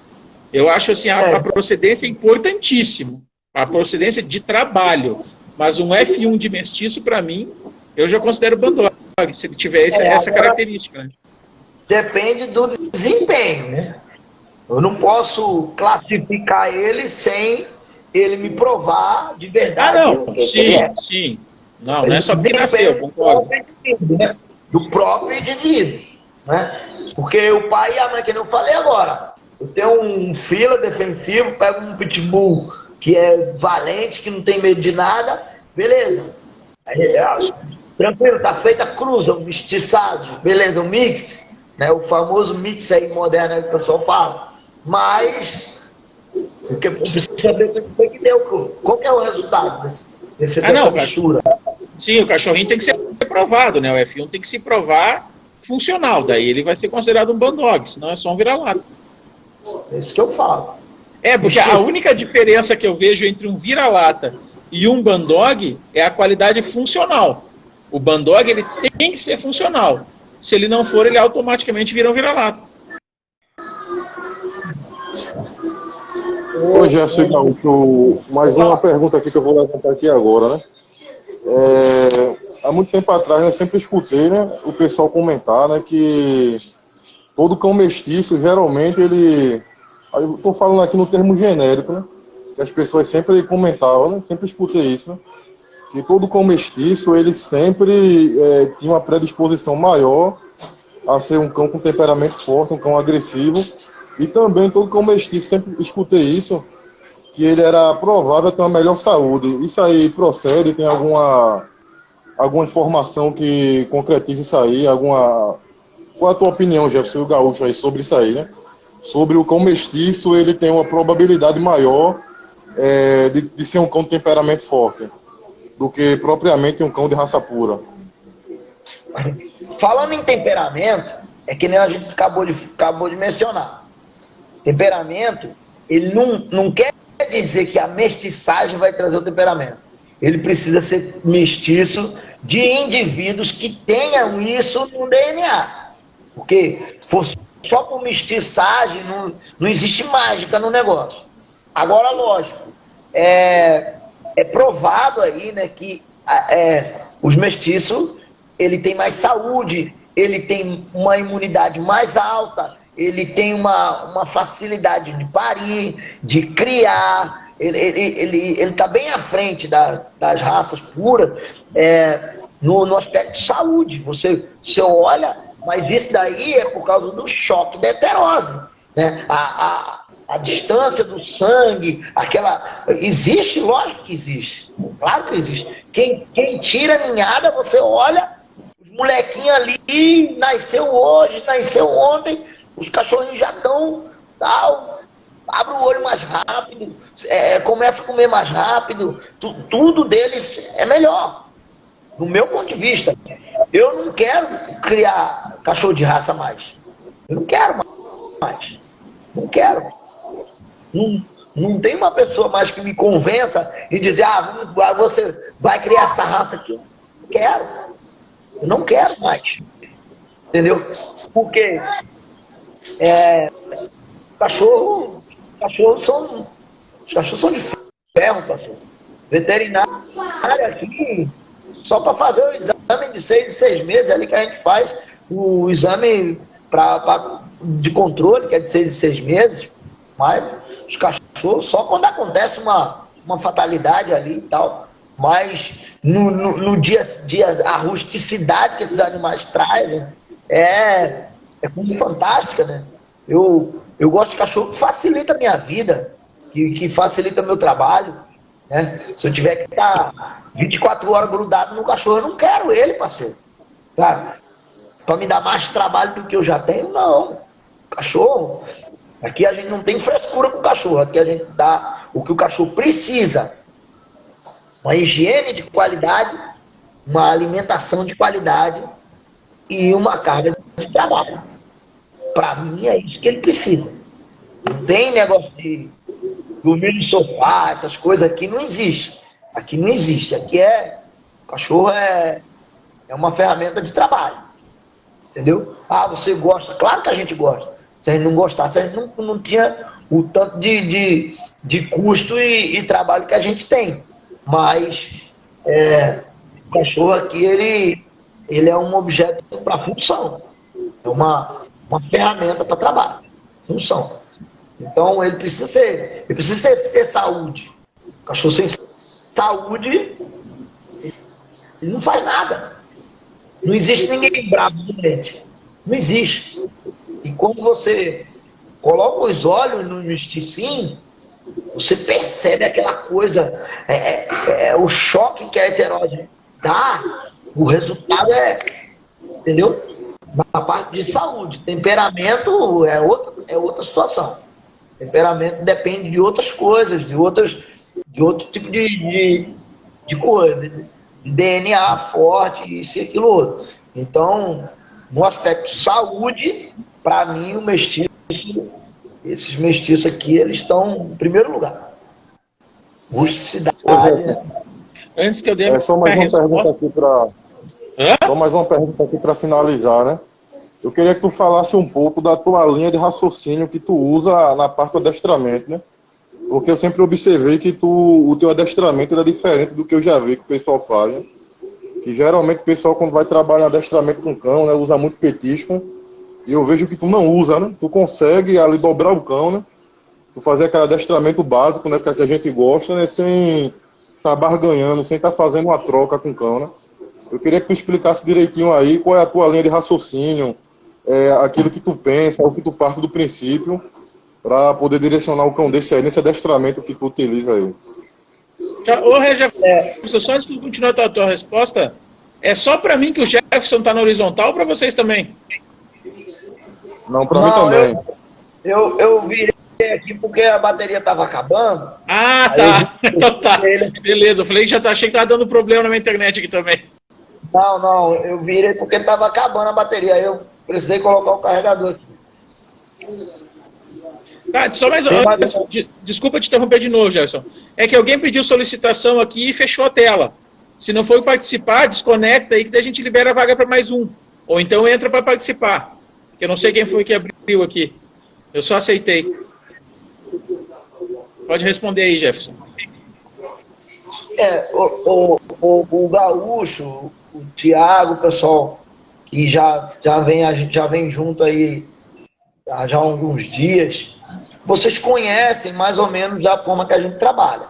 Speaker 1: Eu acho assim, a procedência é importantíssimo, a procedência de trabalho, mas um F1 de mestiço, para mim, eu já considero bandog, se ele tiver essa característica. Né?
Speaker 2: Depende do desempenho, né? Eu não posso classificar ele sem ele me provar de verdade.
Speaker 1: Ah, não, sim. Não é só porque nasceu, concordo.
Speaker 2: Do próprio indivíduo, né? Porque o pai e a mãe, que eu falei agora, eu tenho um fila defensivo, pego um pitbull que é valente, que não tem medo de nada, beleza. Aí, tranquilo, tá feita a cruz, o mestiçado, beleza, o mix, né? O famoso mix aí moderno que o pessoal fala. Mas, porque precisa saber o que deu, qual que é o resultado dessa mistura.
Speaker 1: Sim, o cachorrinho tem que ser provado, né? O F1 tem que se provar funcional, daí ele vai ser considerado um bandog, senão é só um vira-lata.
Speaker 2: É isso que eu falo.
Speaker 1: Porque a única diferença que eu vejo entre um vira-lata e um bandog é a qualidade funcional. O bandog, ele tem que ser funcional. Se ele não for, ele automaticamente vira um vira-lata.
Speaker 3: Ô, Jefferson, mais uma pergunta aqui que eu vou levantar aqui agora, né? Há muito tempo atrás, eu sempre escutei, né, o pessoal comentar, né, que todo cão mestiço, geralmente, ele... Eu estou falando aqui no termo genérico, né, que as pessoas sempre comentavam, né, sempre escutei isso, né, que todo cão mestiço, ele sempre tinha uma predisposição maior a ser um cão com temperamento forte, um cão agressivo, e também todo cão mestiço, sempre escutei isso, que ele era provável ter uma melhor saúde. Isso aí procede? Tem alguma informação que concretize isso aí? Qual a tua opinião, Jefferson Gaúcho, aí, sobre isso aí, né? Sobre o cão mestiço, ele tem uma probabilidade maior de ser um cão de temperamento forte do que propriamente um cão de raça pura.
Speaker 2: Falando em temperamento, é que nem a gente acabou de mencionar. Temperamento, ele não quer dizer que a mestiçagem vai trazer o temperamento. Ele precisa ser mestiço de indivíduos que tenham isso no DNA. Porque só por mestiçagem não existe mágica no negócio. Agora, lógico, é provado aí, né, que os mestiços, ele tem mais saúde, ele tem uma imunidade mais alta, ele tem uma facilidade de parir, de criar, ele está bem à frente das raças puras no aspecto de saúde. Você olha, mas isso daí é por causa do choque da heterose, né? A distância do sangue, existe, lógico que existe, claro que existe. Quem tira a ninhada, você olha, os molequinhos ali, nasceu hoje, nasceu ontem, os cachorrinhos já estão, abre o olho mais rápido, começa a comer mais rápido, tudo deles é melhor. Do meu ponto de vista, eu não quero criar cachorro de raça mais. Eu não quero mais. Não quero. Não tem uma pessoa mais que me convença e dizer, você vai criar essa raça aqui. Eu não quero. Eu não quero mais. Entendeu? Porque cachorros são de ferro, parceiro. Veterinário aqui, só para fazer o exame de 6 em 6 meses ali que a gente faz, o exame de controle, que é de 6 em 6 meses, mas os cachorros, só quando acontece uma fatalidade ali e tal. Mas no dia a dia, a rusticidade que esses animais trazem é muito fantástica, né? Eu gosto de cachorro que facilita a minha vida, que facilita meu trabalho, né? Se eu tiver que estar 24 horas grudado no cachorro, eu não quero ele, parceiro. Para me dar mais trabalho do que eu já tenho, não. Cachorro, aqui a gente não tem frescura com o cachorro, aqui a gente dá o que o cachorro precisa. Uma higiene de qualidade, uma alimentação de qualidade e uma carga de trabalho. Para mim é isso que ele precisa. Não tem negócio de dormir no sofá, essas coisas aqui não existe. Aqui não existe. Aqui o cachorro é uma ferramenta de trabalho. Entendeu? Ah, você gosta? Claro que a gente gosta. Se a gente não gostasse, a gente não tinha o tanto de custo e trabalho que a gente tem. Mas o cachorro aqui, ele é um objeto para função. É uma ferramenta para trabalho. Função. Então ele precisa ter saúde. O cachorro sem saúde, ele não faz nada. Não existe ninguém bravo doente. Não existe. E quando você coloca os olhos no mesticinho, você percebe aquela coisa, o choque que a heterose dá, o resultado entendeu? Na parte de saúde. Temperamento é outra situação. Temperamento depende de outras coisas, de outro tipo de coisa. DNA forte, isso e aquilo outro. Então, no aspecto saúde, para mim, esses mestiços aqui, eles estão em primeiro lugar. Rusticidade.
Speaker 1: Antes que eu dê
Speaker 3: só mais uma pergunta aqui só mais uma pergunta aqui para finalizar, né? Eu queria que tu falasse um pouco da tua linha de raciocínio que tu usa na parte do adestramento, né? Porque eu sempre observei que o teu adestramento era diferente do que eu já vi que o pessoal faz, né? Que geralmente o pessoal, quando vai trabalhar em adestramento com cão, né, usa muito petisco. E eu vejo que tu não usa, né? Tu consegue ali dobrar o cão, né? Tu fazer aquele adestramento básico, né? Que a gente gosta, né? Sem estar barganhando, sem estar fazendo uma troca com o cão, né? Eu queria que tu explicasse direitinho aí qual é a tua linha de raciocínio, aquilo que tu pensa, o que tu parte do princípio, para poder direcionar o cão desse aí, nesse adestramento que tu utiliza aí.
Speaker 1: Ô, Jefferson, só antes de continuar a tua resposta, é só para mim que o Jefferson está na horizontal ou para vocês também?
Speaker 3: Não, para mim também.
Speaker 2: Eu virei aqui porque a bateria estava acabando.
Speaker 1: Ah, tá. Então tá. Beleza, eu falei que achei que estava dando problema na minha internet aqui também.
Speaker 2: Não, eu virei porque estava acabando a bateria, aí eu precisei colocar o carregador aqui.
Speaker 1: Tá, só mais desculpa te interromper de novo, Jefferson. É que alguém pediu solicitação aqui e fechou a tela. Se não for participar, desconecta aí que daí a gente libera a vaga para mais um. Ou então entra para participar. Que eu não sei quem foi que abriu aqui. Eu só aceitei. Pode responder aí, Jefferson.
Speaker 2: O Gaúcho, o Thiago, o pessoal que a gente já vem junto aí já há alguns dias. Vocês conhecem mais ou menos da forma que a gente trabalha.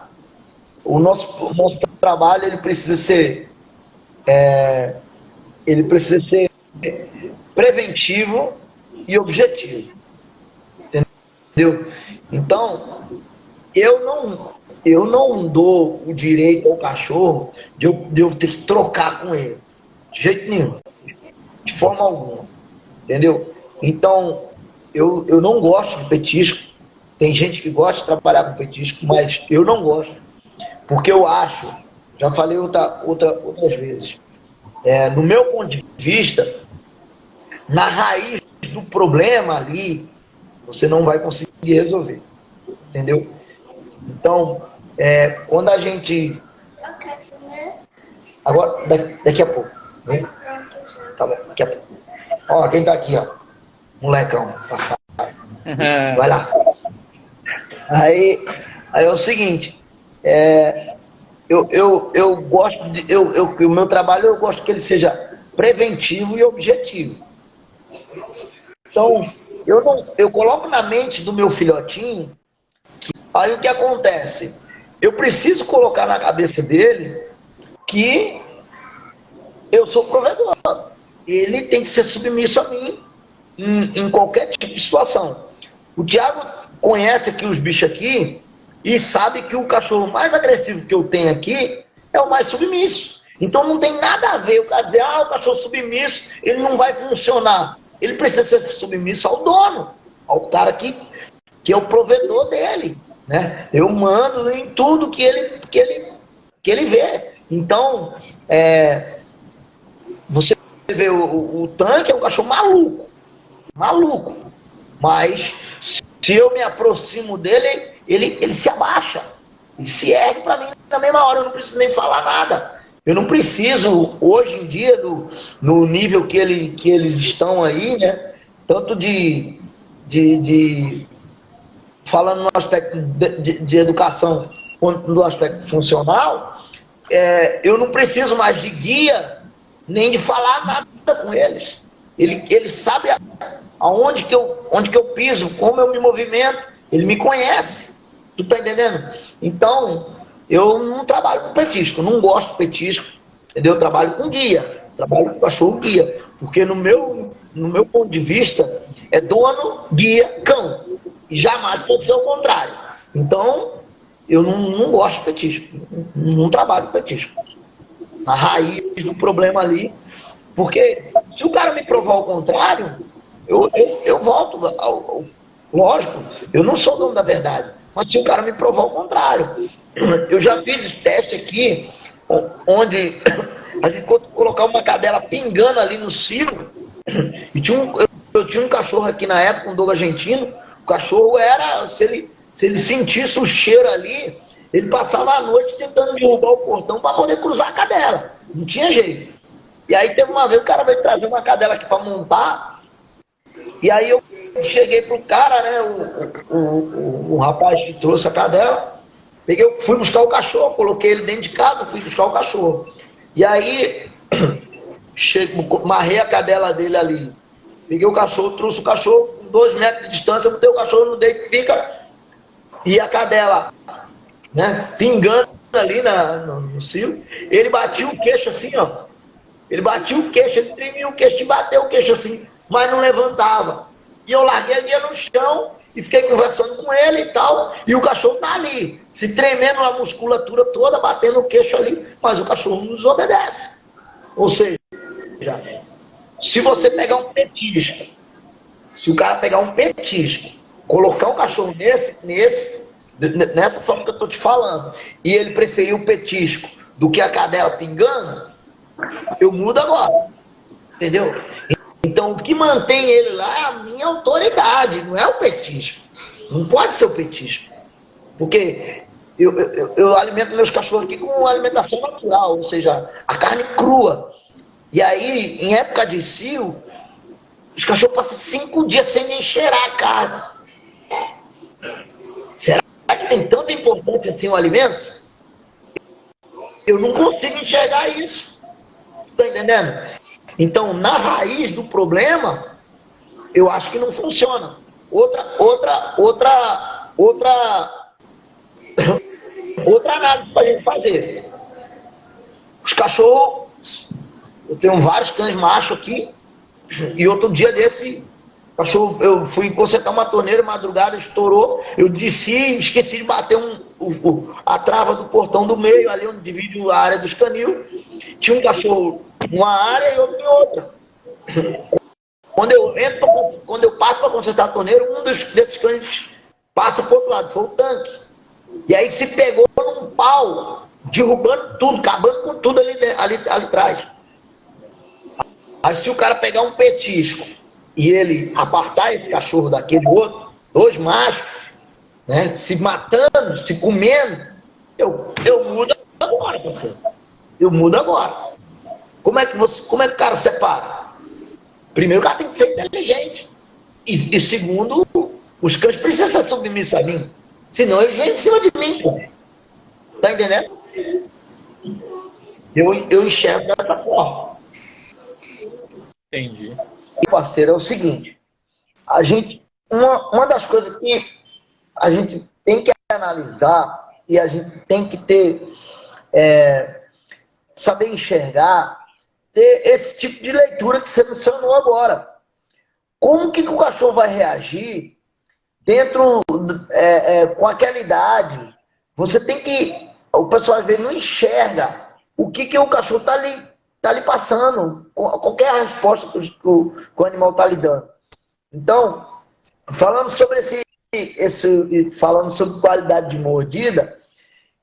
Speaker 2: O nosso trabalho ele precisa ser preventivo e objetivo. Entendeu? Então, eu não dou o direito ao cachorro de eu ter que trocar com ele. De jeito nenhum. De forma alguma. Entendeu? Então, eu não gosto de petisco. Tem gente que gosta de trabalhar com petisco, mas eu não gosto. Porque eu acho, já falei outras vezes, no meu ponto de vista, na raiz do problema ali, você não vai conseguir resolver. Entendeu? Então, quando a gente... Agora, daqui a pouco. Hein? Tá bom, daqui a pouco. Ó, quem tá aqui, ó. Molecão. Vai lá. Aí é o seguinte, o meu trabalho eu gosto que ele seja preventivo e objetivo. Então, eu coloco na mente do meu filhotinho, aí o que acontece? Eu preciso colocar na cabeça dele que eu sou provedor. Ele tem que ser submisso a mim em qualquer tipo de situação. O Thiago conhece aqui os bichos aqui e sabe que o cachorro mais agressivo que eu tenho aqui é o mais submisso. Então não tem nada a ver o cara dizer, o cachorro submisso, ele não vai funcionar. Ele precisa ser submisso ao dono, ao cara que é o provedor dele, né? Eu mando em tudo que ele vê. Então, você vê o Tanque é um cachorro maluco. Mas se eu me aproximo dele, ele se abaixa. Ele se ergue para mim na mesma hora, eu não preciso nem falar nada. Eu não preciso, hoje em dia, no nível que eles estão aí, né? Tanto falando no aspecto de educação, quanto no aspecto funcional, eu não preciso mais de guia, nem de falar nada com eles. Ele sabe onde que eu piso, como eu me movimento, ele me conhece. Tu tá entendendo? Então, eu não trabalho com petisco, não gosto de petisco, entendeu? Eu trabalho com guia, trabalho com cachorro guia, porque no meu ponto de vista, é dono, guia, cão. E jamais pode ser o contrário. Então, eu não gosto de petisco, não trabalho com petisco. A raiz do problema ali, porque se o cara me provar o contrário, eu volto lógico, eu não sou dono da verdade, mas se o cara me provar o contrário, eu já fiz teste aqui, onde a gente colocar uma cadela pingando ali no cio, e eu tinha um cachorro aqui na época, um dogo argentino, o cachorro era, se ele sentisse o cheiro ali, ele passava a noite tentando derrubar o portão para poder cruzar a cadela, não tinha jeito. E aí teve uma vez, o cara veio trazer uma cadela aqui para montar, e aí eu cheguei pro cara, né, o rapaz que trouxe a cadela, fui buscar o cachorro, coloquei ele dentro de casa, fui buscar o cachorro. E aí, marrei a cadela dele ali, peguei o cachorro, trouxe o cachorro, com 2 metros de distância, botei o cachorro no deito, e a cadela, né, pingando ali no cio, ele batia o queixo assim, ó. Ele batia o queixo, ele tremia o queixo, bateu o queixo assim, mas não levantava. E eu larguei a guia no chão e fiquei conversando com ele e tal, e o cachorro tá ali, se tremendo a musculatura toda, batendo o queixo ali, mas o cachorro não desobedece. Ou seja, se você pegar um petisco, se o cara pegar um petisco, colocar o cachorro nessa forma que eu tô te falando, e ele preferir o petisco do que a cadela pingando, eu mudo agora, entendeu? Então o que mantém ele lá é a minha autoridade, não é o petisco. Não pode ser o petisco, porque eu alimento meus cachorros aqui com uma alimentação natural, ou seja, a carne crua. E aí, em época de cio, os cachorros passam 5 dias sem nem cheirar a carne. Será que tem tanta importância assim o alimento? Eu não consigo enxergar isso. Tá entendendo? Então, na raiz do problema, eu acho que não funciona. Outra análise para a gente fazer. Os cachorros, eu tenho vários cães machos aqui, e outro dia desse, cachorro, eu fui consertar uma torneira, madrugada, estourou, eu desci, esqueci de bater a trava do portão do meio, ali onde divide a área dos canil. Tinha um cachorro numa área e outro em outra. Quando eu passo para consertar a torneira, um desses cães passa para o outro lado, foi o Tanque. E aí se pegou num pau, derrubando tudo, acabando com tudo ali atrás. Aí se o cara pegar um petisco e ele apartar esse cachorro daquele outro, 2 machos, né, se matando, se comendo, eu mudo agora, parceiro. Eu mudo agora. Como é que o cara separa? Primeiro, o cara tem que ser inteligente. E segundo, os cães precisam ser submissos a mim. Senão eles vêm em cima de mim, pô. Tá entendendo? Eu enxergo dessa forma.
Speaker 1: Entendi.
Speaker 2: Parceiro, é o seguinte, uma das coisas que a gente tem que analisar e a gente tem que ter, saber enxergar, ter esse tipo de leitura que você mencionou agora. Como que o cachorro vai reagir dentro, com aquela idade? Você tem que, o pessoal às vezes não enxerga o que o cachorro está lhe passando, qualquer resposta que o animal está lhe dando. Então, falando sobre falando sobre qualidade de mordida,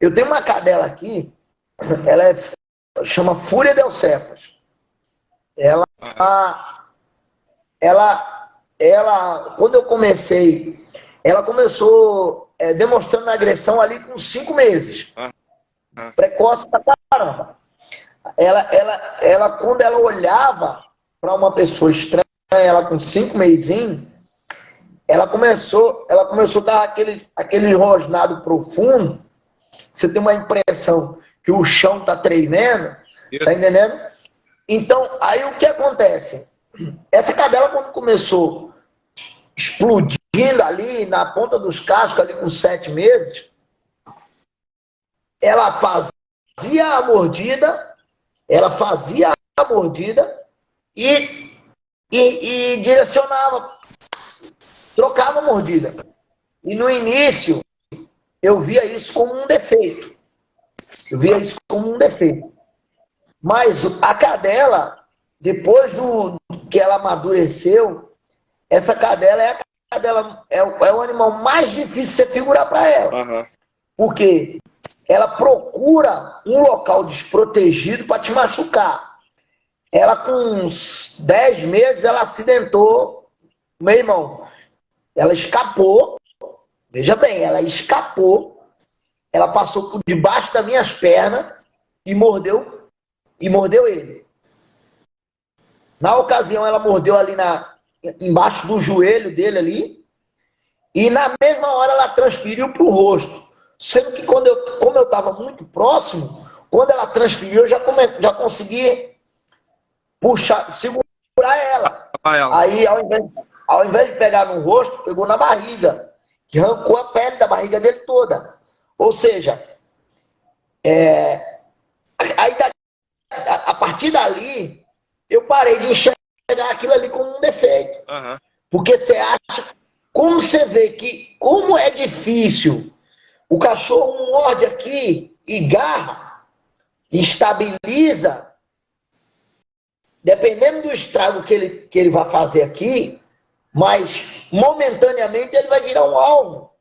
Speaker 2: eu tenho uma cadela aqui, ela chama Fúria del Cefas. Ela, quando eu comecei, ela começou demonstrando agressão ali com 5 meses. Precoce pra caramba. Ela, quando ela olhava para uma pessoa estranha, ela com 5 mesinhos, ela começou a dar aquele rosnado profundo. Você tem uma impressão que o chão tá tremendo, tá entendendo? Então, aí o que acontece? Essa cadela, quando começou explodindo ali na ponta dos cascos, ali com 7 meses, ela fazia a mordida e direcionava, trocava a mordida. E no início, eu via isso como um defeito. Mas a cadela, depois que ela amadureceu, essa cadela é o animal mais difícil de você figurar para ela.
Speaker 4: Uhum.
Speaker 2: Porque ela procura um local desprotegido para te machucar. Ela, com uns 10 meses, ela acidentou. Meu irmão, ela escapou. Veja bem, ela escapou. Ela passou por debaixo das minhas pernas e mordeu ele. Na ocasião, ela mordeu ali embaixo do joelho dele ali. E na mesma hora ela transferiu para o rosto. Sendo que como eu estava muito próximo, quando ela transferiu, eu já consegui segurar ela. Aí, ao invés de pegar no rosto, pegou na barriga, que arrancou a pele da barriga dele toda. Ou seja, a partir dali, eu parei de enxergar aquilo ali como um defeito.
Speaker 4: Uhum.
Speaker 2: Porque você acha, como você vê que, como é difícil, o cachorro morde aqui e garra, estabiliza, dependendo do estrago que ele vai fazer aqui, mas momentaneamente ele vai virar um alvo.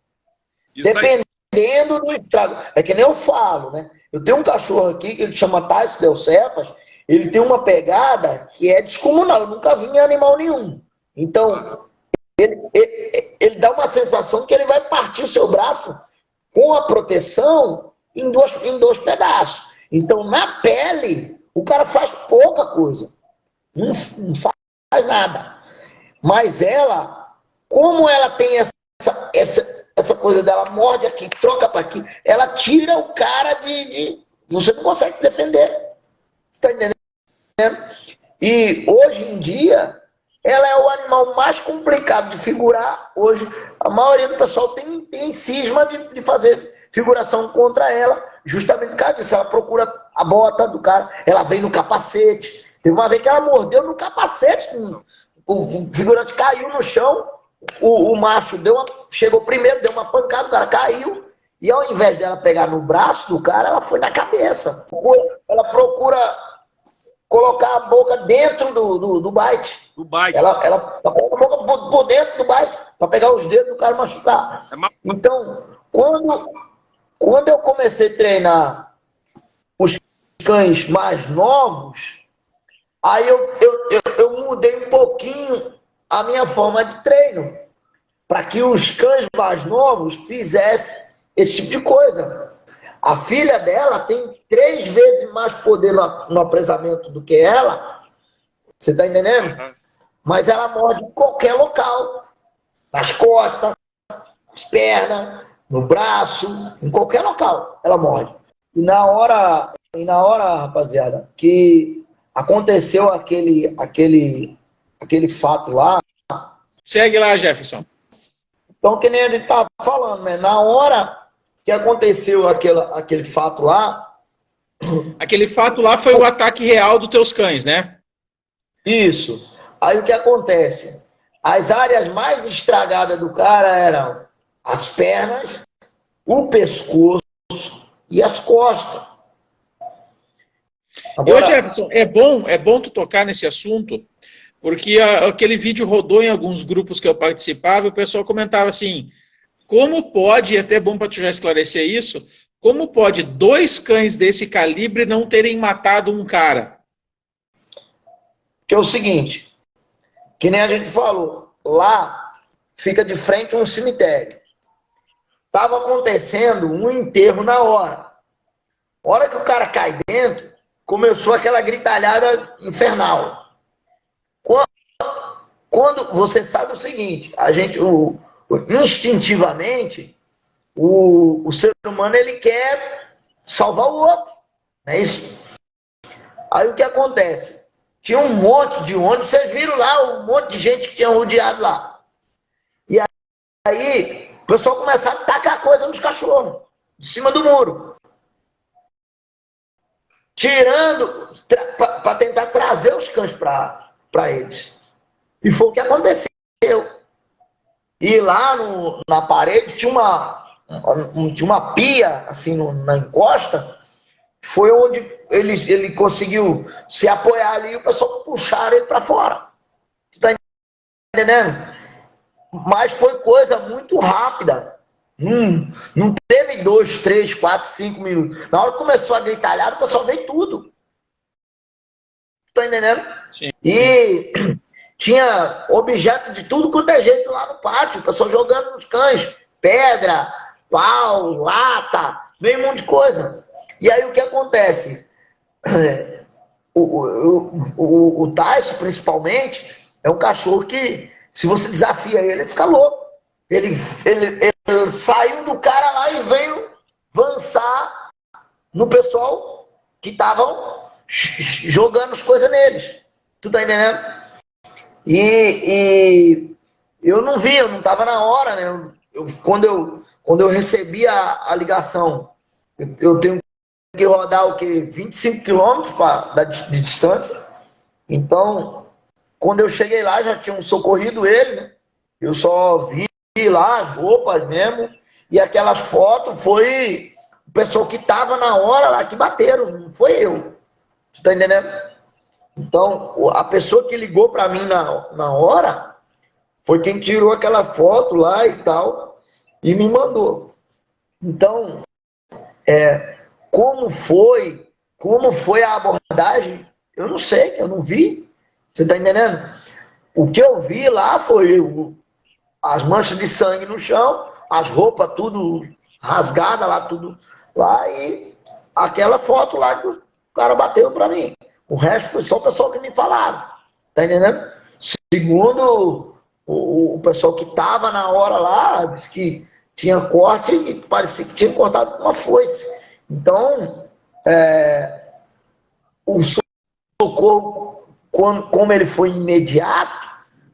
Speaker 2: Dependendo do estrago. É que nem eu falo, né? Eu tenho um cachorro aqui que ele chama Tyson del Cefas, ele tem uma pegada que é descomunal, eu nunca vi em animal nenhum. Então, ele dá uma sensação que ele vai partir o seu braço com a proteção em dois pedaços. Então, na pele, o cara faz pouca coisa. Não faz nada. Mas ela, como ela tem essa coisa dela, morde aqui, troca para aqui, ela tira o cara você não consegue se defender. Tá entendendo? E hoje em dia, ela é o animal mais complicado de figurar. Hoje, a maioria do pessoal tem cisma de fazer figuração contra ela, justamente por causa disso. Ela procura a bota do cara, ela vem no capacete. Teve uma vez que ela mordeu no capacete, o figurante caiu no chão, o macho chegou primeiro, deu uma pancada, o cara caiu, e ao invés dela pegar no braço do cara, ela foi na cabeça. Ela procura colocar a boca dentro do bite. Ela coloca a boca por dentro do bite, para pegar os dedos do cara machucar. Então, quando eu comecei a treinar os cães mais novos, aí eu mudei um pouquinho a minha forma de treino, para que os cães mais novos fizessem esse tipo de coisa. A filha dela tem 3 vezes mais poder no apresamento do que ela. Você tá entendendo?
Speaker 4: Uhum.
Speaker 2: Mas ela morde em qualquer local. Nas costas, nas pernas, no braço, em qualquer local ela morde. E na hora, rapaziada, que aconteceu aquele aquele fato lá.
Speaker 1: Segue lá, Jefferson.
Speaker 2: Então, que nem a gente estava falando, né? Na hora que aconteceu aquele fato lá.
Speaker 1: Aquele fato lá foi o ataque real dos teus cães, né?
Speaker 2: Isso. Aí o que acontece? As áreas mais estragadas do cara eram as pernas, o pescoço e as costas.
Speaker 1: Agora, Jefferson, é bom tu tocar nesse assunto, porque aquele vídeo rodou em alguns grupos que eu participava e o pessoal comentava assim, como pode, e é até bom para tu já esclarecer isso, como pode 2 cães desse calibre não terem matado um cara?
Speaker 2: Que é o seguinte, que nem a gente falou, lá fica de frente um cemitério. Estava acontecendo um enterro na hora. A hora que o cara cai dentro, começou aquela gritalhada infernal. Quando você sabe o seguinte, a gente, instintivamente, o ser humano ele quer salvar o outro, não é isso? Aí o que acontece? Tinha um monte de ônibus, vocês viram lá um monte de gente que tinha rodeado lá. E aí o pessoal começava a tacar coisa nos cachorros, de cima do muro. Tirando, para tentar trazer os cães para eles. E foi o que aconteceu. E lá na parede tinha uma pia, assim, na encosta, foi onde ele conseguiu se apoiar ali e o pessoal puxaram ele para fora. Tu tá entendendo? Mas foi coisa muito rápida. Não teve 2, 3, 4, 5 minutos. Na hora que começou a gritalhada, o pessoal veio tudo. Tá entendendo?
Speaker 1: Sim.
Speaker 2: E tinha objeto de tudo quanto é jeito lá no pátio. O pessoal jogando nos cães. Pedra, pau, lata, meio monte de coisa. E aí o que acontece? O Tyson, principalmente, é um cachorro que, se você desafia ele, ele fica louco. Ele saiu do cara lá e veio avançar no pessoal que estavam jogando as coisas neles. Tu tá entendendo? E eu não vi, eu não estava na hora, né? Quando eu recebi a ligação, eu tenho que rodar o quê? 25 quilômetros de distância. Então, quando eu cheguei lá, já tinham socorrido ele, né? Eu só vi lá as roupas mesmo, e aquelas fotos foi o pessoal que estava na hora lá que bateram, não foi eu. Tu tá entendendo? Então, a pessoa que ligou para mim na hora foi quem tirou aquela foto lá e tal e me mandou. Então, como foi a abordagem, eu não sei, eu não vi. Você tá entendendo? O que eu vi lá foi as manchas de sangue no chão, as roupas tudo rasgadas lá, tudo lá, e aquela foto lá que o cara bateu para mim. O resto foi só o pessoal que me falaram. Tá entendendo? Segundo o pessoal que tava na hora lá, disse que tinha corte e parecia que tinha cortado com uma foice. Então, o socorro, como ele foi imediato,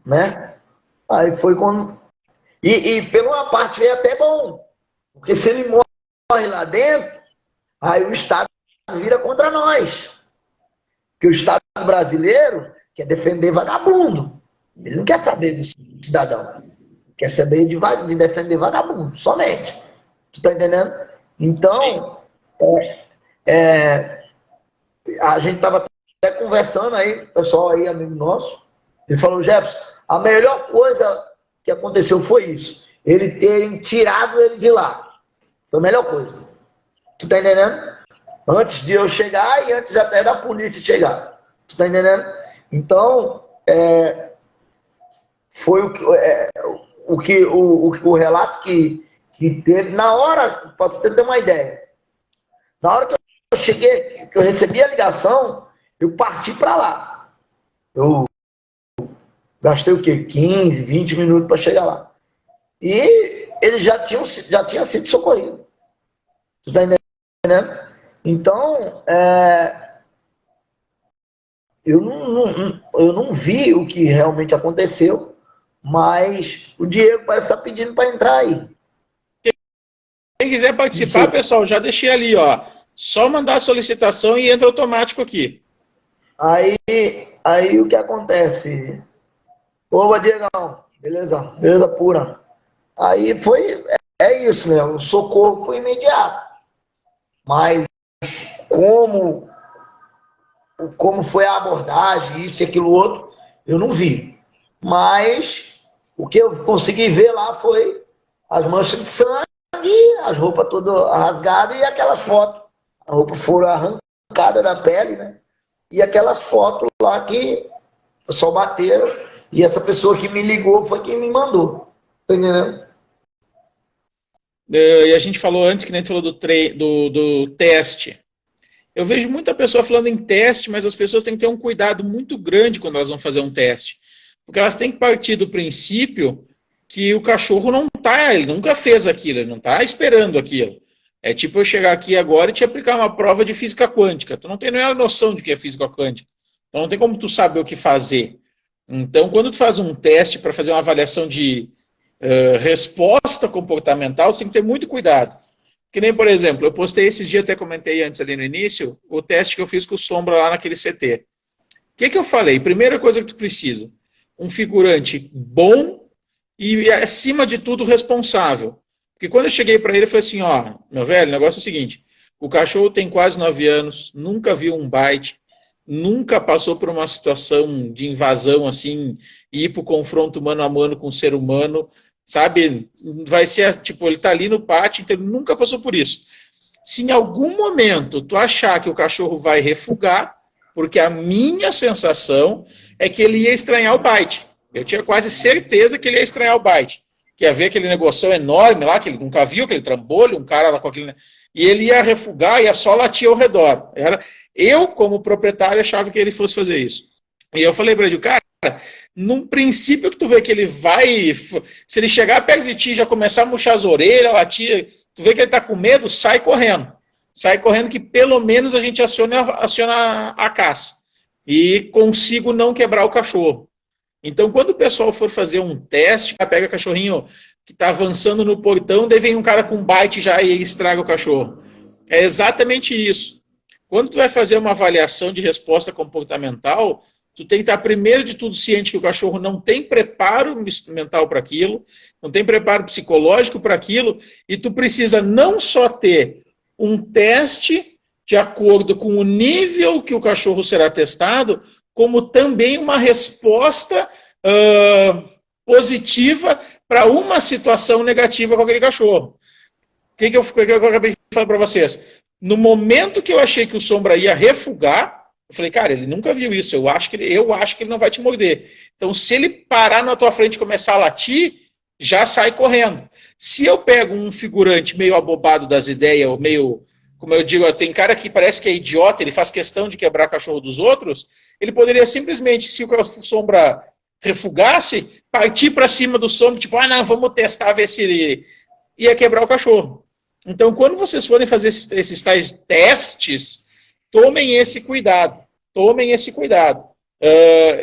Speaker 2: né? Aí foi quando... E pela uma parte veio até bom. Porque se ele morre lá dentro, aí o Estado vira contra nós. Porque o Estado brasileiro quer defender vagabundo. Ele não quer saber do cidadão. Quer saber de defender vagabundo, somente. Tu tá entendendo? Então, a gente tava até conversando aí, pessoal aí, amigo nosso, ele falou, Jefferson, a melhor coisa que aconteceu foi isso. Ele terem tirado ele de lá. Foi a melhor coisa. Tu tá entendendo? Antes de eu chegar e antes até da polícia chegar. Tu tá entendendo? Então, foi o relato que teve na hora, para você ter uma ideia. Na hora que eu cheguei, que eu recebi a ligação, eu parti para lá. Eu gastei o quê? 15, 20 minutos para chegar lá. E ele já tinha sido socorrido. Tu tá entendendo? Então, eu não vi o que realmente aconteceu, mas o Diego parece estar pedindo para entrar aí.
Speaker 1: Quem quiser participar, pessoal, já deixei ali, ó. Só mandar a solicitação e entra automático aqui.
Speaker 2: Aí o que acontece? Ô, Diegão, beleza pura. Aí é isso, né? O socorro foi imediato. Mas como foi a abordagem, isso e aquilo outro, eu não vi. Mas o que eu consegui ver lá foi as manchas de sangue, as roupas todas rasgadas e aquelas fotos. As roupas foram arrancadas da pele, né? E aquelas fotos lá que só bateram. E essa pessoa que me ligou foi quem me mandou. Tá entendendo?
Speaker 1: E a gente falou antes, que nem falou do teste. Eu vejo muita pessoa falando em teste, mas as pessoas têm que ter um cuidado muito grande quando elas vão fazer um teste. Porque elas têm que partir do princípio que o cachorro não está, ele nunca fez aquilo, ele não está esperando aquilo. É tipo eu chegar aqui agora e te aplicar uma prova de física quântica. Tu não tem nenhuma noção de que é física quântica. Então não tem como tu saber o que fazer. Então, quando tu faz um teste para fazer uma avaliação de resposta comportamental, tu tem que ter muito cuidado. Que nem, por exemplo, eu postei esses dias, até comentei antes ali no início, o teste que eu fiz com o Sombra lá naquele CT. O que eu falei? Primeira coisa que tu precisa, um figurante bom e, acima de tudo, responsável. Porque quando eu cheguei para ele, eu falei assim, ó, meu velho, o negócio é o seguinte, o cachorro tem quase 9 anos, nunca viu um bite, nunca passou por uma situação de invasão, assim, ir para o confronto mano a mano com o ser humano, sabe? Vai ser, tipo, ele tá ali no pátio, então ele nunca passou por isso. Se em algum momento tu achar que o cachorro vai refugar, porque a minha sensação é que ele ia estranhar o bite. Eu tinha quase certeza que ele ia estranhar o bite. Que ia ver aquele negócio enorme lá, que ele nunca viu, aquele trambolho, um cara lá com aquele... E ele ia refugar, ia só latir ao redor. Eu, como proprietário, achava que ele fosse fazer isso. E eu falei para ele, cara, num princípio que tu vê que ele vai... Se ele chegar perto de ti e já começar a murchar as orelhas, latir, tu vê que ele tá com medo, sai correndo. Sai correndo que pelo menos a gente aciona a caça. E consigo não quebrar o cachorro. Então, quando o pessoal for fazer um teste, pega cachorrinho que está avançando no portão, daí vem um cara com bite já e estraga o cachorro. É exatamente isso. Quando tu vai fazer uma avaliação de resposta comportamental, tu tem que estar, primeiro de tudo, ciente que o cachorro não tem preparo mental para aquilo, não tem preparo psicológico para aquilo, e tu precisa não só ter um teste de acordo com o nível que o cachorro será testado, como também uma resposta positiva para uma situação negativa com aquele cachorro. O que eu acabei de falar para vocês? No momento que eu achei que o Sombra ia refugar, eu falei, cara, ele nunca viu isso, eu acho que ele não vai te morder. Então, se ele parar na tua frente e começar a latir, já sai correndo. Se eu pego um figurante meio abobado das ideias, ou meio, como eu digo, tem cara que parece que é idiota, ele faz questão de quebrar cachorro dos outros, ele poderia simplesmente, se o Sombra refugasse, partir para cima do Sombra, tipo, não, vamos testar, ver se ele ia quebrar o cachorro. Então, quando vocês forem fazer esses tais testes, tomem esse cuidado. Tomem esse cuidado.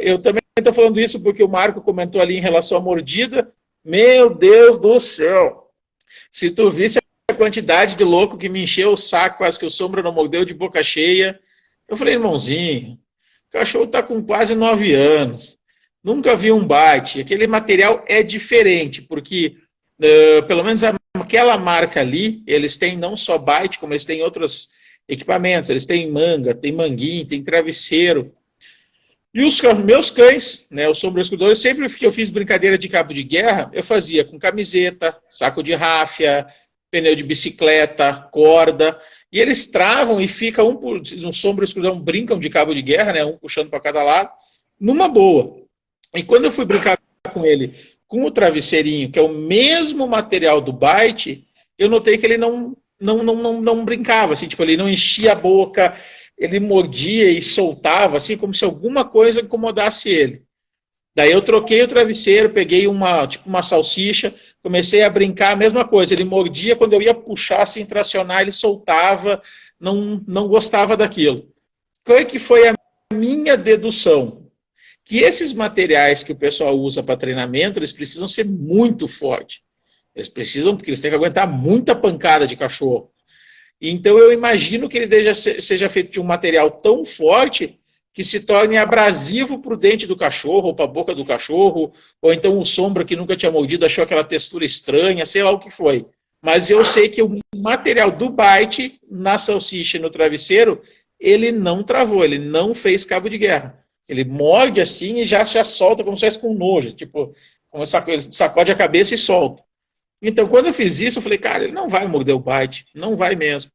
Speaker 1: Eu também estou falando isso porque o Marco comentou ali em relação à mordida. Meu Deus do céu! Se tu visse a quantidade de louco que me encheu o saco, quase que o Sombra não mordeu de boca cheia, eu falei, irmãozinho, o cachorro está com quase 9 anos. Nunca vi um bite. Aquele material é diferente, porque pelo menos aquela marca ali, eles têm não só bite, como eles têm outros equipamentos. Eles têm manga, tem manguinho, tem travesseiro. E os meus cães, né, os sombra-escudores, sempre que eu fiz brincadeira de cabo de guerra, eu fazia com camiseta, saco de ráfia, pneu de bicicleta, corda, e eles travam e ficam um sombra-escudão, brincam de cabo de guerra, né, um puxando para cada lado, numa boa. E quando eu fui brincar com ele, com o travesseirinho, que é o mesmo material do bite, eu notei que ele não brincava, assim, tipo, ele não enchia a boca, ele mordia e soltava, assim, como se alguma coisa incomodasse ele. Daí eu troquei o travesseiro, peguei uma salsicha, comecei a brincar, a mesma coisa, ele mordia, quando eu ia puxar, assim, tracionar, ele soltava, não gostava daquilo. Qual é que foi a minha dedução que esses materiais que o pessoal usa para treinamento, eles precisam ser muito fortes. Eles precisam, porque eles têm que aguentar muita pancada de cachorro. Então eu imagino que ele seja feito de um material tão forte que se torne abrasivo para o dente do cachorro, ou para a boca do cachorro, ou então o sombra que nunca tinha mordido achou aquela textura estranha, sei lá o que foi. Mas eu sei que o material do bite na salsicha e no travesseiro, ele não travou, ele não fez cabo de guerra. Ele morde assim e já solta como se fosse com nojo, tipo, como ele sacode a cabeça e solta. Então, quando eu fiz isso, eu falei, cara, ele não vai morder o bite, não vai mesmo.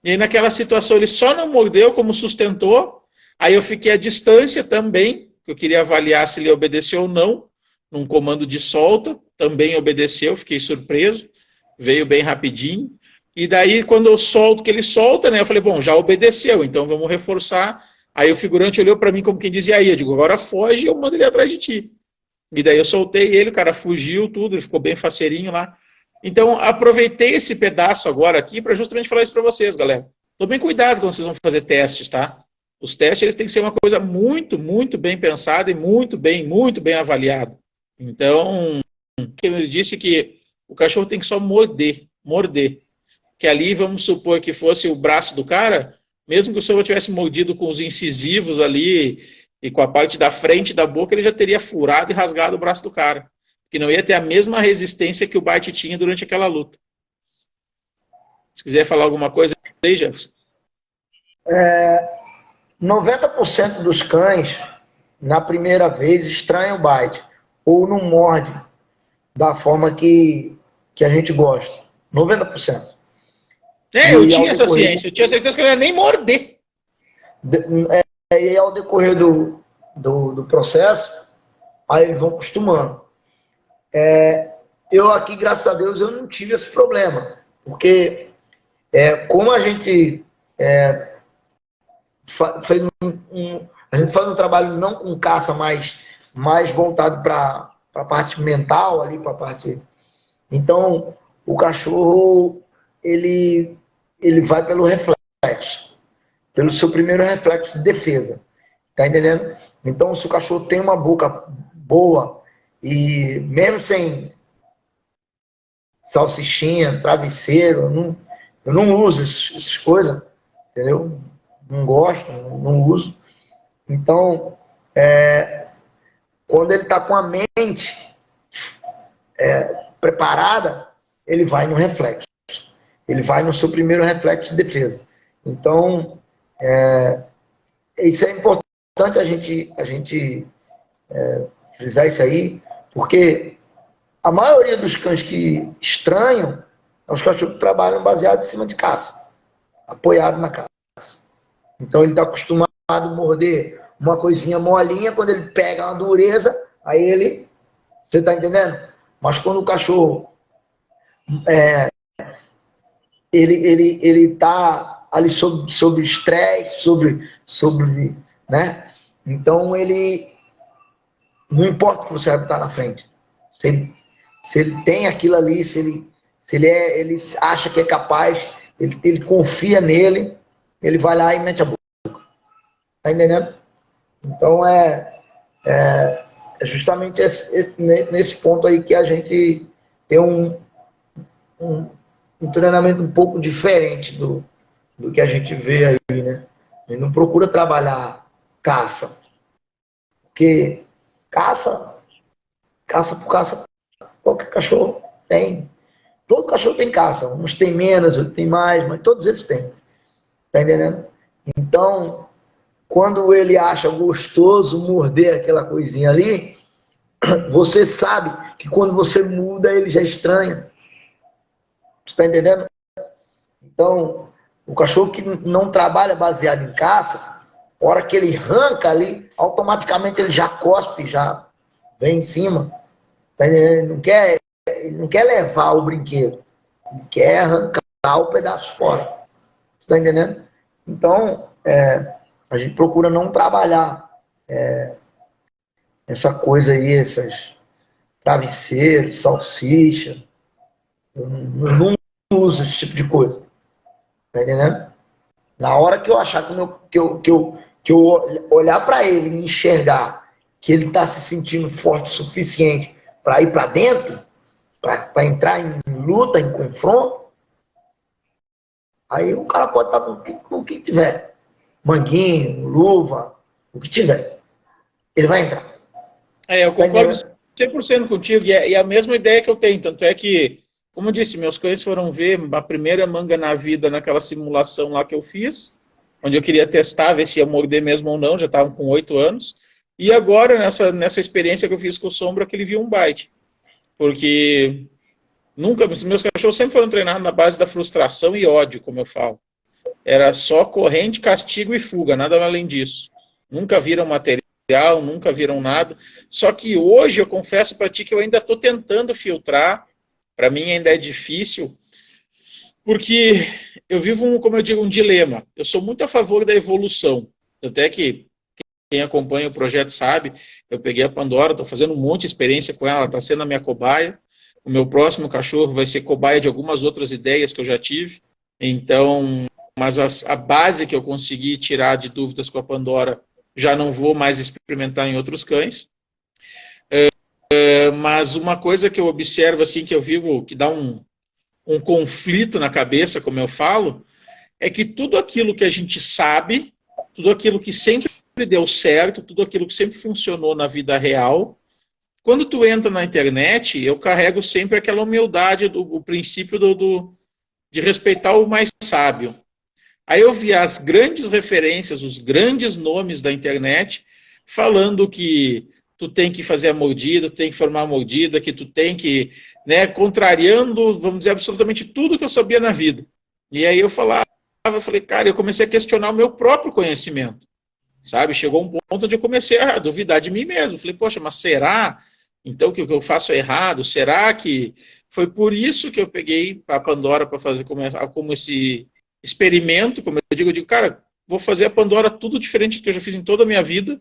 Speaker 1: E aí, naquela situação, ele só não mordeu, como sustentou. Aí eu fiquei à distância também, que eu queria avaliar se ele obedeceu ou não, num comando de solta, também obedeceu, fiquei surpreso, veio bem rapidinho. E daí, quando eu solto, que ele solta, né, eu falei, bom, já obedeceu, então vamos reforçar. Aí o figurante olhou para mim como quem dizia, aí, eu digo, agora foge e eu mando ele atrás de ti. E daí eu soltei ele, o cara fugiu, tudo, ele ficou bem faceirinho lá. Então, aproveitei esse pedaço agora aqui para justamente falar isso para vocês, galera. Tomem cuidado quando vocês vão fazer testes, tá? Os testes eles têm que ser uma coisa muito, muito bem pensada e muito bem avaliada. Então, ele disse que o cachorro tem que só morder. Que ali, vamos supor que fosse o braço do cara, mesmo que o senhor tivesse mordido com os incisivos ali e com a parte da frente da boca, ele já teria furado e rasgado o braço do cara. Que não ia ter a mesma resistência que o bite tinha durante aquela luta. Se quiser falar alguma coisa aí, Jefferson.
Speaker 2: 90% dos cães, na primeira vez, estranham o bite. Ou não morde da forma que a gente gosta. 90%.
Speaker 1: Eu tinha essa ciência. Eu tinha certeza que ele ia nem morder.
Speaker 2: E ao decorrer do processo, aí eles vão acostumando. Eu aqui, graças a Deus, eu não tive esse problema. Porque como a gente a gente faz um trabalho não com caça, mas mais voltado para a parte mental, ali para a parte... Então, o cachorro, ele vai pelo reflexo, pelo seu primeiro reflexo de defesa. Tá entendendo? Então, se o cachorro tem uma boca boa, e mesmo sem salsichinha, travesseiro, eu não uso essas coisas, entendeu? Não gosto, não uso. Então, quando ele está com a mente preparada, ele vai no reflexo. Ele vai no seu primeiro reflexo de defesa. Então, isso é importante a gente frisar isso aí, porque a maioria dos cães que estranham é os cachorros que trabalham baseado em cima de caça, apoiado na caça. Então ele está acostumado a morder uma coisinha molinha, quando ele pega uma dureza, aí ele... Você está entendendo? Mas quando o cachorro ele está ali sob estresse, sobre, né? Então ele... Não importa que você vai botar na frente. Se ele tem aquilo ali, se ele acha que é capaz, ele confia nele, ele vai lá e mete a boca. Tá entendendo? Então é justamente nesse ponto aí que a gente tem um treinamento um pouco diferente do que a gente vê aí, né? A gente não procura trabalhar caça. Porque caça por caça, qualquer cachorro tem. Todo cachorro tem caça. Uns tem menos, outros tem mais, mas todos eles têm. Tá entendendo? Então, quando ele acha gostoso morder aquela coisinha ali, você sabe que quando você muda, ele já estranha. Você tá entendendo? Então, o cachorro que não trabalha baseado em caça, a hora que ele arranca ali, automaticamente ele já cospe, já vem em cima. Tá entendendo? Ele não quer levar o brinquedo. Ele quer arrancar o pedaço fora. Você tá entendendo? Então, a gente procura não trabalhar essa coisa aí, essas travesseiros, salsicha. Eu não uso esse tipo de coisa. Tá entendendo? Na hora que eu achar que que eu olhar para ele e enxergar que ele está se sentindo forte o suficiente para ir para dentro, para entrar em luta, em confronto, aí o cara pode estar com o que tiver. Manguinho, luva, o que tiver. Ele vai entrar.
Speaker 1: Eu concordo 100% contigo, e é a mesma ideia que eu tenho. Tanto é que, como eu disse, meus cães foram ver a primeira manga na vida naquela simulação lá que eu fiz, onde eu queria testar, ver se ia morder mesmo ou não, já estavam com 8 anos. E agora, nessa experiência que eu fiz com o Sombra, que ele viu um bite. Porque meus cachorros sempre foram treinados na base da frustração e ódio, como eu falo. Era só corrente, castigo e fuga, nada além disso. Nunca viram material, nunca viram nada. Só que hoje, eu confesso para ti que eu ainda estou tentando filtrar. Para mim ainda é difícil, porque eu vivo, como eu digo, um dilema. Eu sou muito a favor da evolução. Até que quem acompanha o projeto sabe, eu peguei a Pandora, estou fazendo um monte de experiência com ela, ela está sendo a minha cobaia. O meu próximo cachorro vai ser cobaia de algumas outras ideias que eu já tive. Então, mas a base que eu consegui tirar de dúvidas com a Pandora, já não vou mais experimentar em outros cães. Mas uma coisa que eu observo, assim, que eu vivo, que dá um conflito na cabeça, como eu falo, é que tudo aquilo que a gente sabe, tudo aquilo que sempre deu certo, tudo aquilo que sempre funcionou na vida real, quando tu entra na internet, eu carrego sempre aquela humildade, o princípio de respeitar o mais sábio. Aí eu vi as grandes referências, os grandes nomes da internet, falando que tu tem que fazer a mordida, tu tem que formar a mordida, que tu tem que, né, contrariando, vamos dizer, absolutamente tudo que eu sabia na vida. E aí eu falei, cara, eu comecei a questionar o meu próprio conhecimento, sabe? Chegou um ponto onde eu comecei a duvidar de mim mesmo. Falei, poxa, mas será? Então que o que eu faço é errado? Será que... Foi por isso que eu peguei a Pandora para fazer como esse experimento, como eu digo, cara, vou fazer a Pandora tudo diferente do que eu já fiz em toda a minha vida,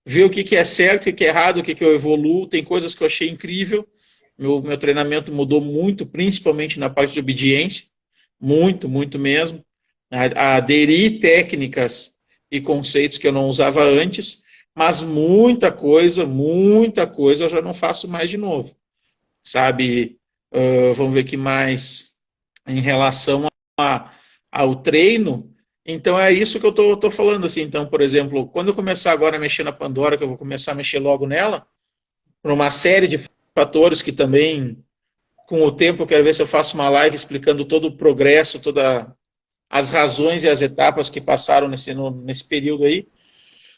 Speaker 1: ver o que é certo, o que é errado, o que eu evoluo. Tem coisas que eu achei incrível. Meu treinamento mudou muito, principalmente na parte de obediência. Muito, muito mesmo. A aderir técnicas e conceitos que eu não usava antes, mas muita coisa eu já não faço mais de novo. Sabe, vamos ver aqui mais em relação ao treino. Então é isso que eu tô falando, assim. Então, por exemplo, quando eu começar agora a mexer na Pandora, que eu vou começar a mexer logo nela, por uma série de fatores que também, com o tempo, eu quero ver se eu faço uma live explicando todo o progresso, todas as razões e as etapas que passaram nesse período aí.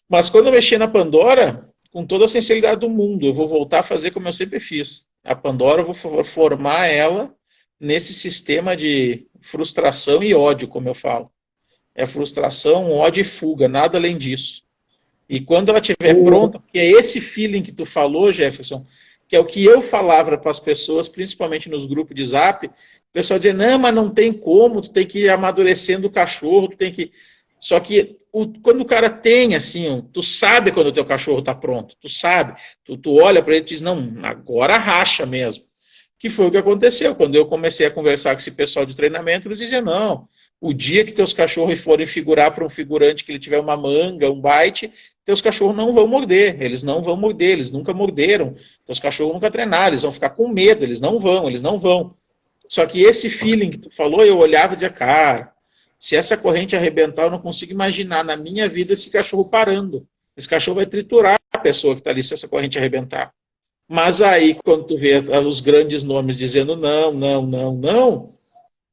Speaker 1: Mas quando eu mexer na Pandora, com toda a sinceridade do mundo, eu vou voltar a fazer como eu sempre fiz. A Pandora, eu vou formar ela nesse sistema de frustração e ódio, como eu falo. É frustração, ódio e fuga, nada além disso. E quando ela estiver pronta, porque é esse feeling que tu falou, Jefferson, que é o que eu falava para as pessoas, principalmente nos grupos de zap, o pessoal dizia, não, mas não tem como, tu tem que ir amadurecendo o cachorro, tu tem que... Só que quando o cara tem, assim, tu sabe quando o teu cachorro está pronto, tu sabe, tu olha para ele e diz, não, agora racha mesmo. Que foi o que aconteceu, quando eu comecei a conversar com esse pessoal de treinamento, eles diziam, não, o dia que teus cachorros forem figurar para um figurante que ele tiver uma manga, um bite, teus cachorros não vão morder, eles não vão morder, eles nunca morderam, teus cachorros nunca treinaram, eles vão ficar com medo, eles não vão. Só que esse feeling que tu falou, eu olhava e dizia, cara, se essa corrente arrebentar, eu não consigo imaginar na minha vida esse cachorro parando. Esse cachorro vai triturar a pessoa que está ali se essa corrente arrebentar. Mas aí, quando tu vê os grandes nomes dizendo não,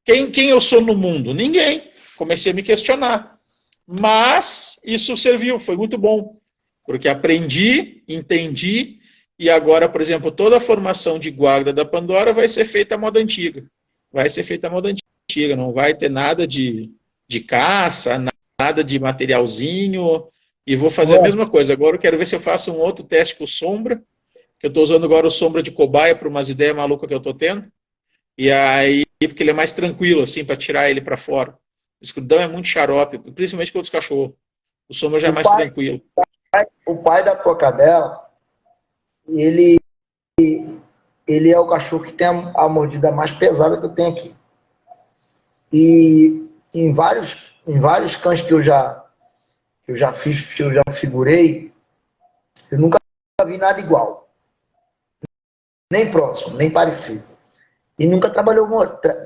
Speaker 1: quem eu sou no mundo? Ninguém. Comecei a me questionar. Mas isso serviu, foi muito bom. Porque aprendi, entendi, e agora, por exemplo, toda a formação de guarda da Pandora vai ser feita à moda antiga. Não vai ter nada de caça, nada de materialzinho, e vou fazer a mesma coisa. Agora eu quero ver se eu faço um outro teste com o Sombra, que eu estou usando agora o Sombra de cobaia para umas ideias malucas que eu estou tendo, e aí, porque ele é mais tranquilo, assim, para tirar ele para fora. O escudão é muito xarope, principalmente com outros cachorros. O Sombra já é mais tranquilo.
Speaker 2: O pai da tua cadela, ele é o cachorro que tem a mordida mais pesada que eu tenho aqui. E em vários cães que eu já que eu já fiz, que eu já figurei, eu nunca vi nada igual. Nem próximo, nem parecido. E nunca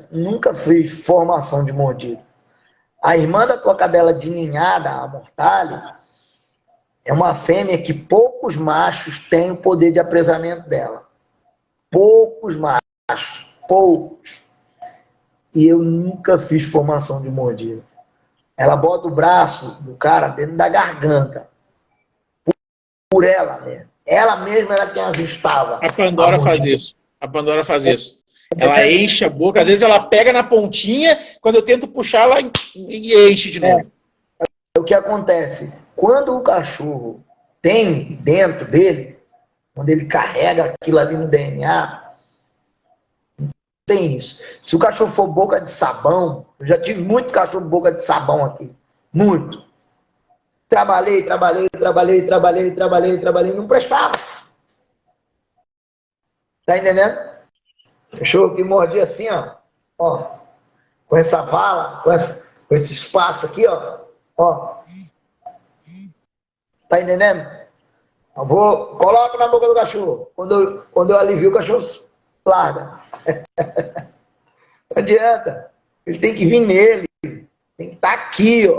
Speaker 2: nunca fiz formação de mordido. A irmã da tua cadela de ninhada, a Mortale, é uma fêmea que poucos machos têm o poder de apresamento dela. Poucos machos, poucos. E eu nunca fiz formação de mordida. Ela bota o braço do cara dentro da garganta. Por ela mesma. Ela mesma era quem ajustava.
Speaker 1: A Pandora faz isso. A Pandora faz isso. Ela enche a boca, às vezes ela pega na pontinha, quando eu tento puxar, ela enche de novo.
Speaker 2: O que acontece? Quando o cachorro tem dentro dele, quando ele carrega aquilo ali no DNA, tem isso. Se o cachorro for boca de sabão, eu já tive muito cachorro boca de sabão aqui. Muito. Trabalhei, não prestava. Tá entendendo? Cachorro que mordia assim, ó. Com essa vala, com esse espaço aqui, ó. Tá entendendo? Coloca na boca do cachorro. Quando eu alivio, o cachorro larga. Não adianta. Ele tem que vir nele. Tem que estar aqui, ó.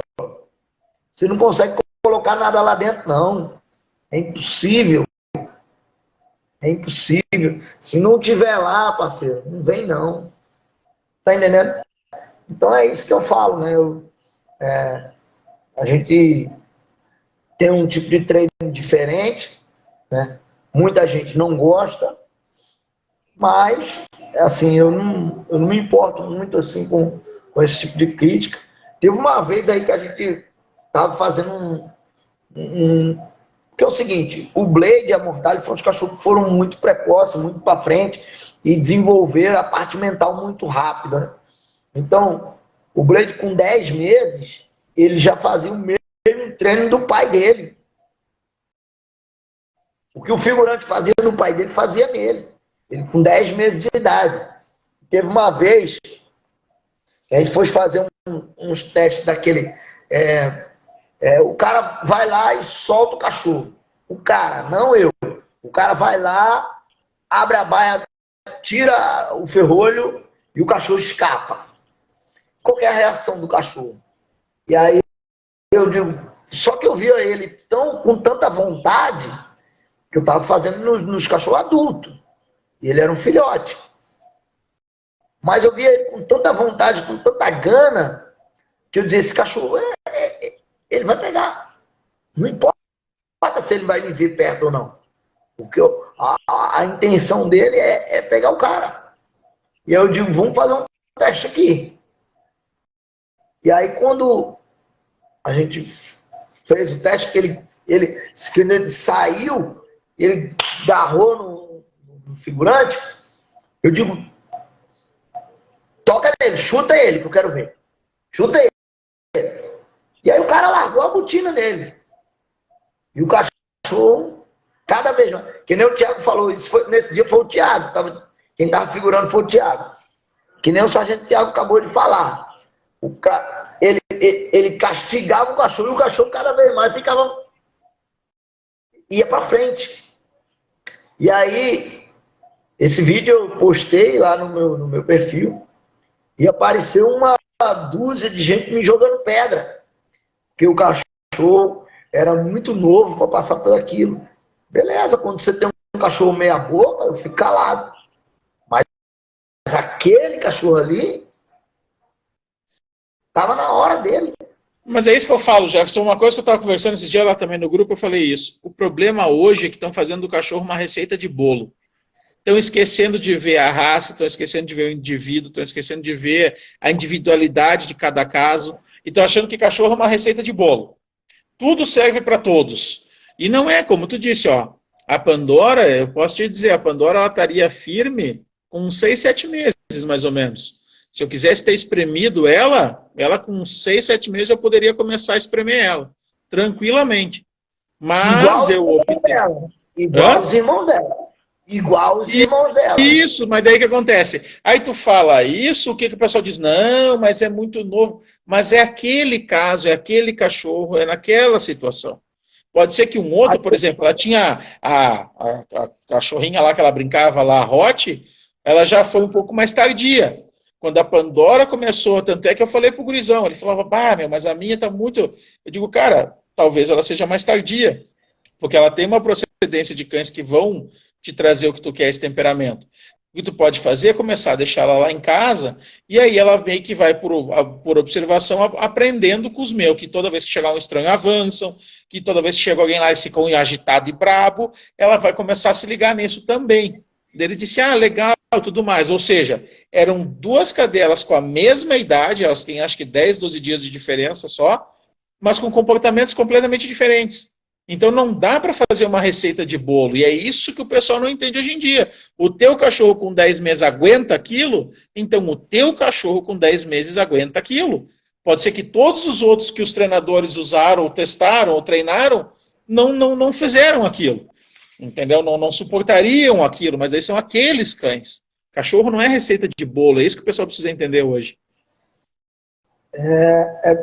Speaker 2: Você não consegue colocar nada lá dentro, não. É impossível. É impossível. Se não tiver lá, parceiro, não vem, não. Tá entendendo? Então é isso que eu falo, né? A gente tem um tipo de treino diferente, né? Muita gente não gosta, mas, assim, eu não me importo muito assim com esse tipo de crítica. Teve uma vez aí que a gente estava fazendo que é o seguinte, o Blade e a Mortale foram os cachorros que foram muito precoces, muito para frente e desenvolveram a parte mental muito rápida, né? Então, o Blade com 10 meses, ele já fazia o mesmo treino do pai dele. O que o figurante fazia no pai dele, fazia nele. Ele com 10 meses de idade. Teve uma vez que a gente foi fazer uns testes daquele... o cara vai lá e solta o cachorro. O cara, não eu. O cara vai lá, abre a baia, tira o ferrolho e o cachorro escapa. Qual que é a reação do cachorro? E aí eu digo, só que eu via ele com tanta vontade que eu estava fazendo nos cachorros adultos. E ele era um filhote. Mas eu via ele com tanta vontade, com tanta gana, que eu dizia, esse cachorro, ele vai pegar. Não importa se ele vai me ver perto ou não. Porque a intenção dele é pegar o cara. E aí eu digo, vamos fazer um teste aqui. E aí quando a gente fez o teste, que ele saiu, ele agarrou no figurante, eu digo, toca nele, chuta ele, que eu quero ver. Chuta ele. E aí o cara largou a botina nele. E o cachorro, cada vez mais. Que nem o Thiago falou, nesse dia foi o Thiago. Quem estava figurando foi o Thiago. Que nem o sargento Thiago acabou de falar. Ele castigava o cachorro e o cachorro cada vez mais ia para frente. E aí, esse vídeo eu postei lá no meu perfil e apareceu uma dúzia de gente me jogando pedra. Que o cachorro era muito novo para passar por aquilo. Beleza, quando você tem um cachorro meia boca, eu fico calado. Mas aquele cachorro ali estava na hora dele.
Speaker 1: Mas é isso que eu falo, Jefferson. Uma coisa que eu estava conversando esses dias lá também no grupo, eu falei isso. O problema hoje é que estão fazendo do cachorro uma receita de bolo. Estão esquecendo de ver a raça, estão esquecendo de ver o indivíduo, estão esquecendo de ver a individualidade de cada caso. E estão achando que cachorro é uma receita de bolo. Tudo serve para todos. E não é, como tu disse, ó. A Pandora, eu posso te dizer, a Pandora ela estaria firme com 6, 7 meses, mais ou menos. Se eu quisesse ter espremido ela com 6, 7 meses eu poderia começar a espremer ela. Tranquilamente. Mas
Speaker 2: igual
Speaker 1: eu optei.
Speaker 2: igual os irmãos dela. igual os irmãos dela.
Speaker 1: Isso, mas daí o que acontece? Aí tu fala isso, o que o pessoal diz? Não, mas é muito novo. Mas é aquele caso, é aquele cachorro, é naquela situação. Pode ser que um outro, por exemplo, ela tinha a cachorrinha lá que ela brincava lá, a Hot, ela já foi um pouco mais tardia. Quando a Pandora começou, tanto é que eu falei pro gurizão, ele falava, bah, meu, mas a minha tá muito... Eu digo, cara, talvez ela seja mais tardia, porque ela tem uma procedência de cães que vão te trazer o que tu quer, esse temperamento. O que tu pode fazer é começar a deixar ela lá em casa, e aí ela meio que vai, por observação, aprendendo com os meus, que toda vez que chegar um estranho avançam, que toda vez que chega alguém lá e fica agitado e brabo, ela vai começar a se ligar nisso também. Ele disse, legal, tudo mais. Ou seja, eram duas cadelas com a mesma idade, elas têm acho que 10, 12 dias de diferença só, mas com comportamentos completamente diferentes. Então não dá para fazer uma receita de bolo, e é isso que o pessoal não entende hoje em dia. O teu cachorro com 10 meses aguenta aquilo, então o teu cachorro com 10 meses aguenta aquilo. Pode ser que todos os outros que os treinadores usaram, ou testaram, ou treinaram, não fizeram aquilo. Entendeu? Não suportariam aquilo, mas aí são aqueles cães. Cachorro não é receita de bolo, é isso que o pessoal precisa entender hoje.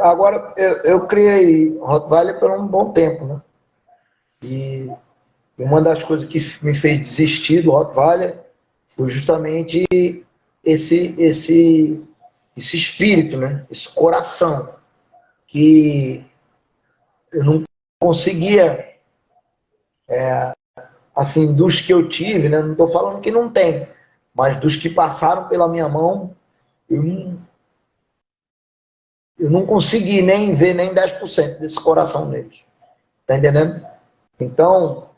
Speaker 2: Agora, eu criei Rottweiler por um bom tempo, né? E uma das coisas que me fez desistir do Rottweiler foi justamente esse espírito, né? Esse coração que eu não conseguia, assim, dos que eu tive, né? Não estou falando que não tem, mas dos que passaram pela minha mão, eu não consegui nem ver nem 10% desse coração neles. Tá entendendo? Então,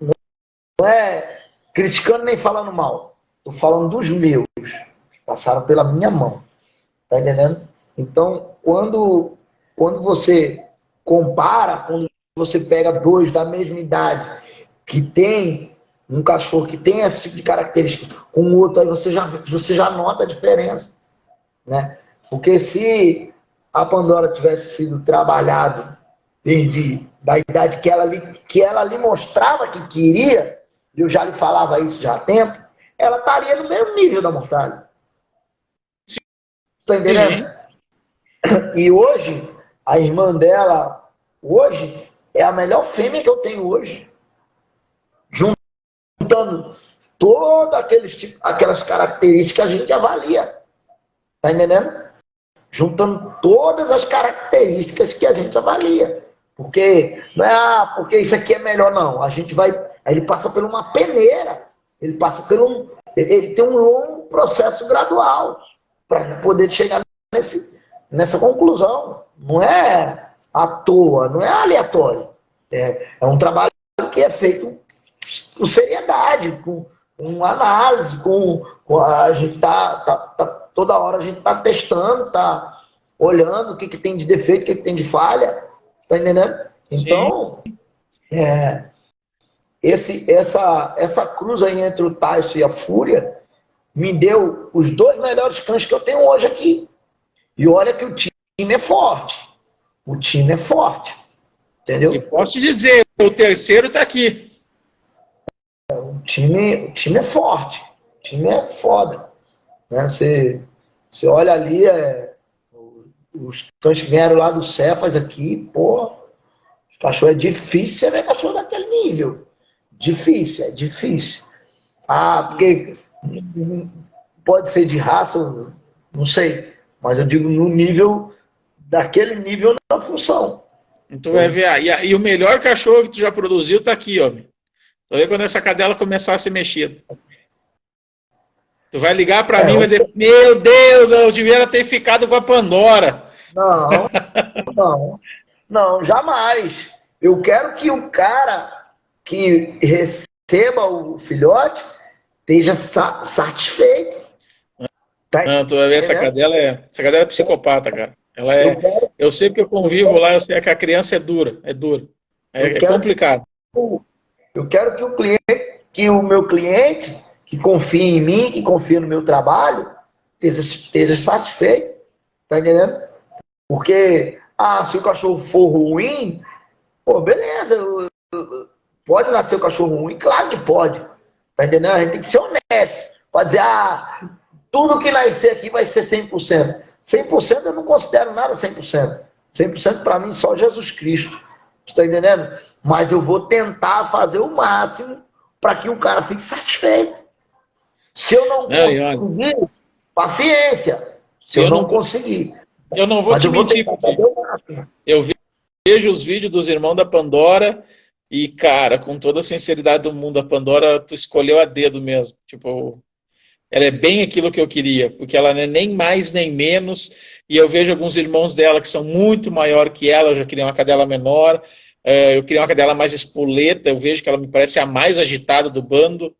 Speaker 2: não é criticando nem falando mal. Estou falando dos meus, que passaram pela minha mão. Tá entendendo? Então, quando você compara, quando você pega dois da mesma idade, que tem um cachorro que tem esse tipo de característica, com o outro, aí você já nota a diferença. Né? Porque se a Pandora tivesse sido trabalhado da idade que ela lhe mostrava que queria, e eu já lhe falava isso já há tempo, ela estaria no mesmo nível da Mortalha. Está entendendo? E hoje, a irmã dela, hoje, é a melhor fêmea que eu tenho hoje. Juntando todas aquelas características que a gente avalia. Está entendendo? Juntando todas as características que a gente avalia. Porque não é porque isso aqui é melhor, não. A gente vai. Ele passa por uma peneira. Ele passa por ele tem um longo processo gradual para poder chegar nessa conclusão. Não é à toa, não é aleatório. É um trabalho que é feito com seriedade, com análise, a gente toda hora a gente está testando, está olhando o que tem de defeito, o que tem de falha. Tá entendendo? Então, essa cruz aí entre o Tyson e a Fúria me deu os dois melhores cães que eu tenho hoje aqui. E olha que o time é forte. O time é forte. Entendeu?
Speaker 1: E posso te dizer, o terceiro está aqui.
Speaker 2: O time é forte. O time é foda. Né? Você olha ali, os cães que vieram lá do Cefas aqui, pô, cachorro é difícil você ver cachorro daquele nível. Difícil, é difícil. Porque pode ser de raça, não sei, mas eu digo no nível, daquele nível na função.
Speaker 1: Tu vai ver, e o melhor cachorro que tu já produziu tá aqui, ó. Tu vai ver quando essa cadela começar a ser mexida. Tu vai ligar pra mim e vai dizer, meu Deus, eu devia ter ficado com a Pandora.
Speaker 2: Não, jamais. Eu quero que o cara que receba o filhote esteja satisfeito.
Speaker 1: Tá? Não, tu vai ver, essa cadela é psicopata, cara. Eu sei que eu convivo lá, eu sei que a criança é dura. É complicado.
Speaker 2: Eu quero que o meu cliente, que confia em mim, que confia no meu trabalho, esteja satisfeito. Tá entendendo? Porque, se o cachorro for ruim, pô, beleza, Pode nascer o cachorro ruim? Claro que pode. Tá entendendo? A gente tem que ser honesto. Pode dizer, tudo que nascer aqui vai ser 100%. 100% eu não considero nada 100%. 100% para mim só Jesus Cristo. Tá entendendo? Mas eu vou tentar fazer o máximo para que o cara fique satisfeito. Se eu não conseguir, paciência. Se eu não conseguir.
Speaker 1: Eu não vou te mentir. Eu vejo os vídeos dos irmãos da Pandora e, cara, com toda a sinceridade do mundo, a Pandora, tu escolheu a dedo mesmo. Tipo, ela é bem aquilo que eu queria, porque ela não é nem mais nem menos. E eu vejo alguns irmãos dela que são muito maior que ela, eu já queria uma cadela menor. Eu queria uma cadela mais espoleta, eu vejo que ela me parece a mais agitada do bando.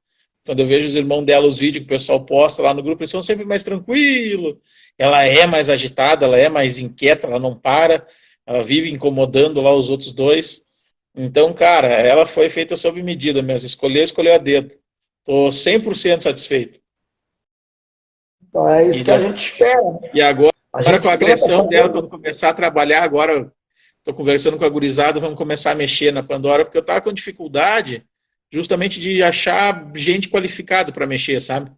Speaker 1: Quando eu vejo os irmãos dela, os vídeos que o pessoal posta lá no grupo, eles são sempre mais tranquilos. Ela é mais agitada, ela é mais inquieta, ela não para. Ela vive incomodando lá os outros dois. Então, cara, ela foi feita sob medida mesmo. Escolheu a dedo. Estou 100% satisfeito.
Speaker 2: Então é isso que a gente espera.
Speaker 1: E agora com a agressão dela, quando começar a trabalhar, agora estou conversando com a gurizada, vamos começar a mexer na Pandora, porque eu estava com dificuldade justamente de achar gente qualificada para mexer, sabe?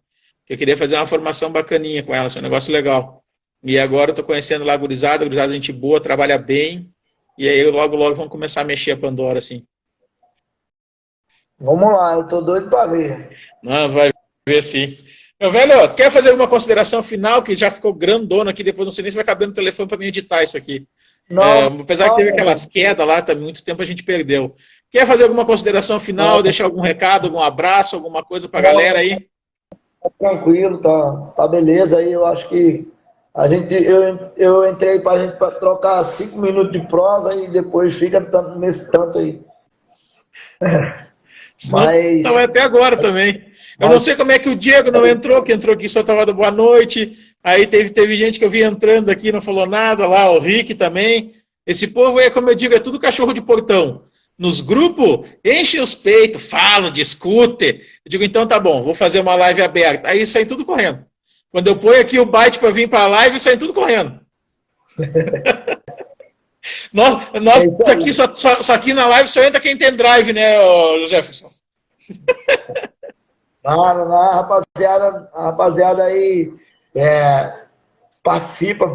Speaker 1: Eu queria fazer uma formação bacaninha com ela, um negócio legal. E agora eu estou conhecendo lá a gurizada é gente boa, trabalha bem, e aí logo vamos começar a mexer a Pandora, assim.
Speaker 2: Vamos lá, eu tô doido para ver.
Speaker 1: Não, vai ver sim. Meu velho, quer fazer alguma consideração final, que já ficou grandona aqui, depois não sei nem se vai caber no telefone para mim editar isso aqui. Não, apesar que teve aquelas quedas lá, tá, muito tempo a gente perdeu. Quer fazer alguma consideração final, deixar algum recado, algum abraço, alguma coisa pra galera aí?
Speaker 2: Tá tranquilo, tá beleza aí, eu acho que eu entrei pra gente trocar 5 minutos de prosa e depois fica nesse tanto aí.
Speaker 1: Mas... Não, até agora também. Eu não sei como é que o Diego não entrou, que entrou aqui só tava dando boa noite. Aí teve gente que eu vi entrando aqui, não falou nada lá, o Rick também. Esse povo é, como eu digo, é tudo cachorro de portão. Nos grupos, enche os peitos, fala, discute. Eu digo, então tá bom, vou fazer uma live aberta. Aí saem tudo correndo. Quando eu ponho aqui o byte para vir para a live, saem tudo correndo. nós aqui, só aqui na live só entra quem tem drive, né, Jefferson?
Speaker 2: A rapaziada aí participa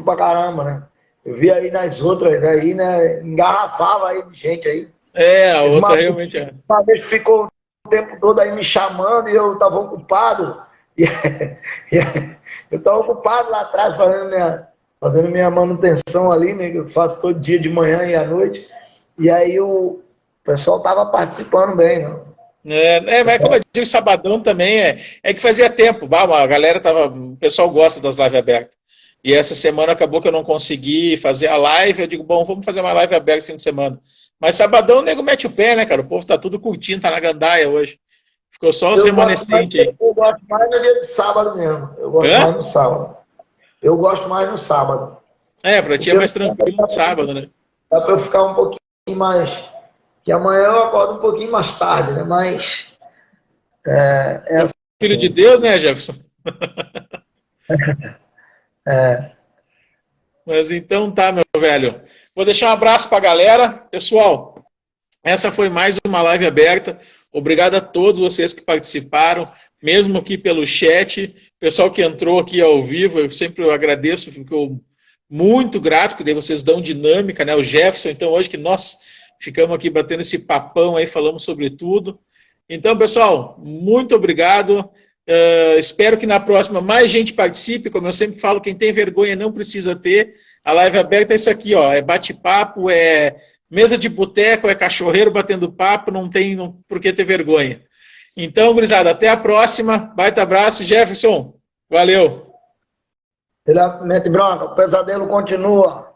Speaker 2: pra caramba, né? Eu vi aí nas outras aí, né? Engarrafava aí de gente aí.
Speaker 1: A outra realmente é.
Speaker 2: Uma vez ficou o tempo todo aí me chamando e eu tava ocupado. Eu tava ocupado lá atrás fazendo minha manutenção ali, né? Que eu faço todo dia de manhã e à noite. E aí o pessoal tava participando bem, né?
Speaker 1: Mas como eu digo, sabadão também é que fazia tempo, a galera o pessoal gosta das lives abertas. E essa semana acabou que eu não consegui fazer a live, eu digo, bom, vamos fazer uma live aberta no fim de semana. Mas sabadão o nego mete o pé, né, cara? O povo tá tudo curtindo, tá na gandaia hoje. Ficou só os remanescentes aí.
Speaker 2: Eu gosto mais no dia de sábado mesmo. Eu gosto mais no sábado. Eu gosto mais no sábado.
Speaker 1: Pra ti é mais tranquilo no sábado, né?
Speaker 2: Dá pra eu ficar um pouquinho mais... Que amanhã eu acordo um pouquinho mais tarde, né? Mas...
Speaker 1: Assim. Filho de Deus, né, Jefferson? Mas então tá, meu velho. Vou deixar um abraço pra galera. Pessoal, essa foi mais uma live aberta. Obrigado a todos vocês que participaram, mesmo aqui pelo chat. Pessoal que entrou aqui ao vivo, eu sempre agradeço, fico muito grato, porque daí vocês dão dinâmica, né? O Jefferson, então hoje que nós ficamos aqui batendo esse papão aí, falamos sobre tudo. Então, pessoal, muito obrigado. Espero que na próxima mais gente participe. Como eu sempre falo, quem tem vergonha não precisa ter. A live aberta é isso aqui, ó, é bate-papo, é mesa de boteco, é cachorreiro batendo papo, não tem por que ter vergonha. Então, gurizada, até a próxima. Baita abraço, Jefferson. Valeu.
Speaker 2: Mente branca, o pesadelo continua.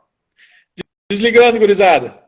Speaker 1: Desligando, gurizada.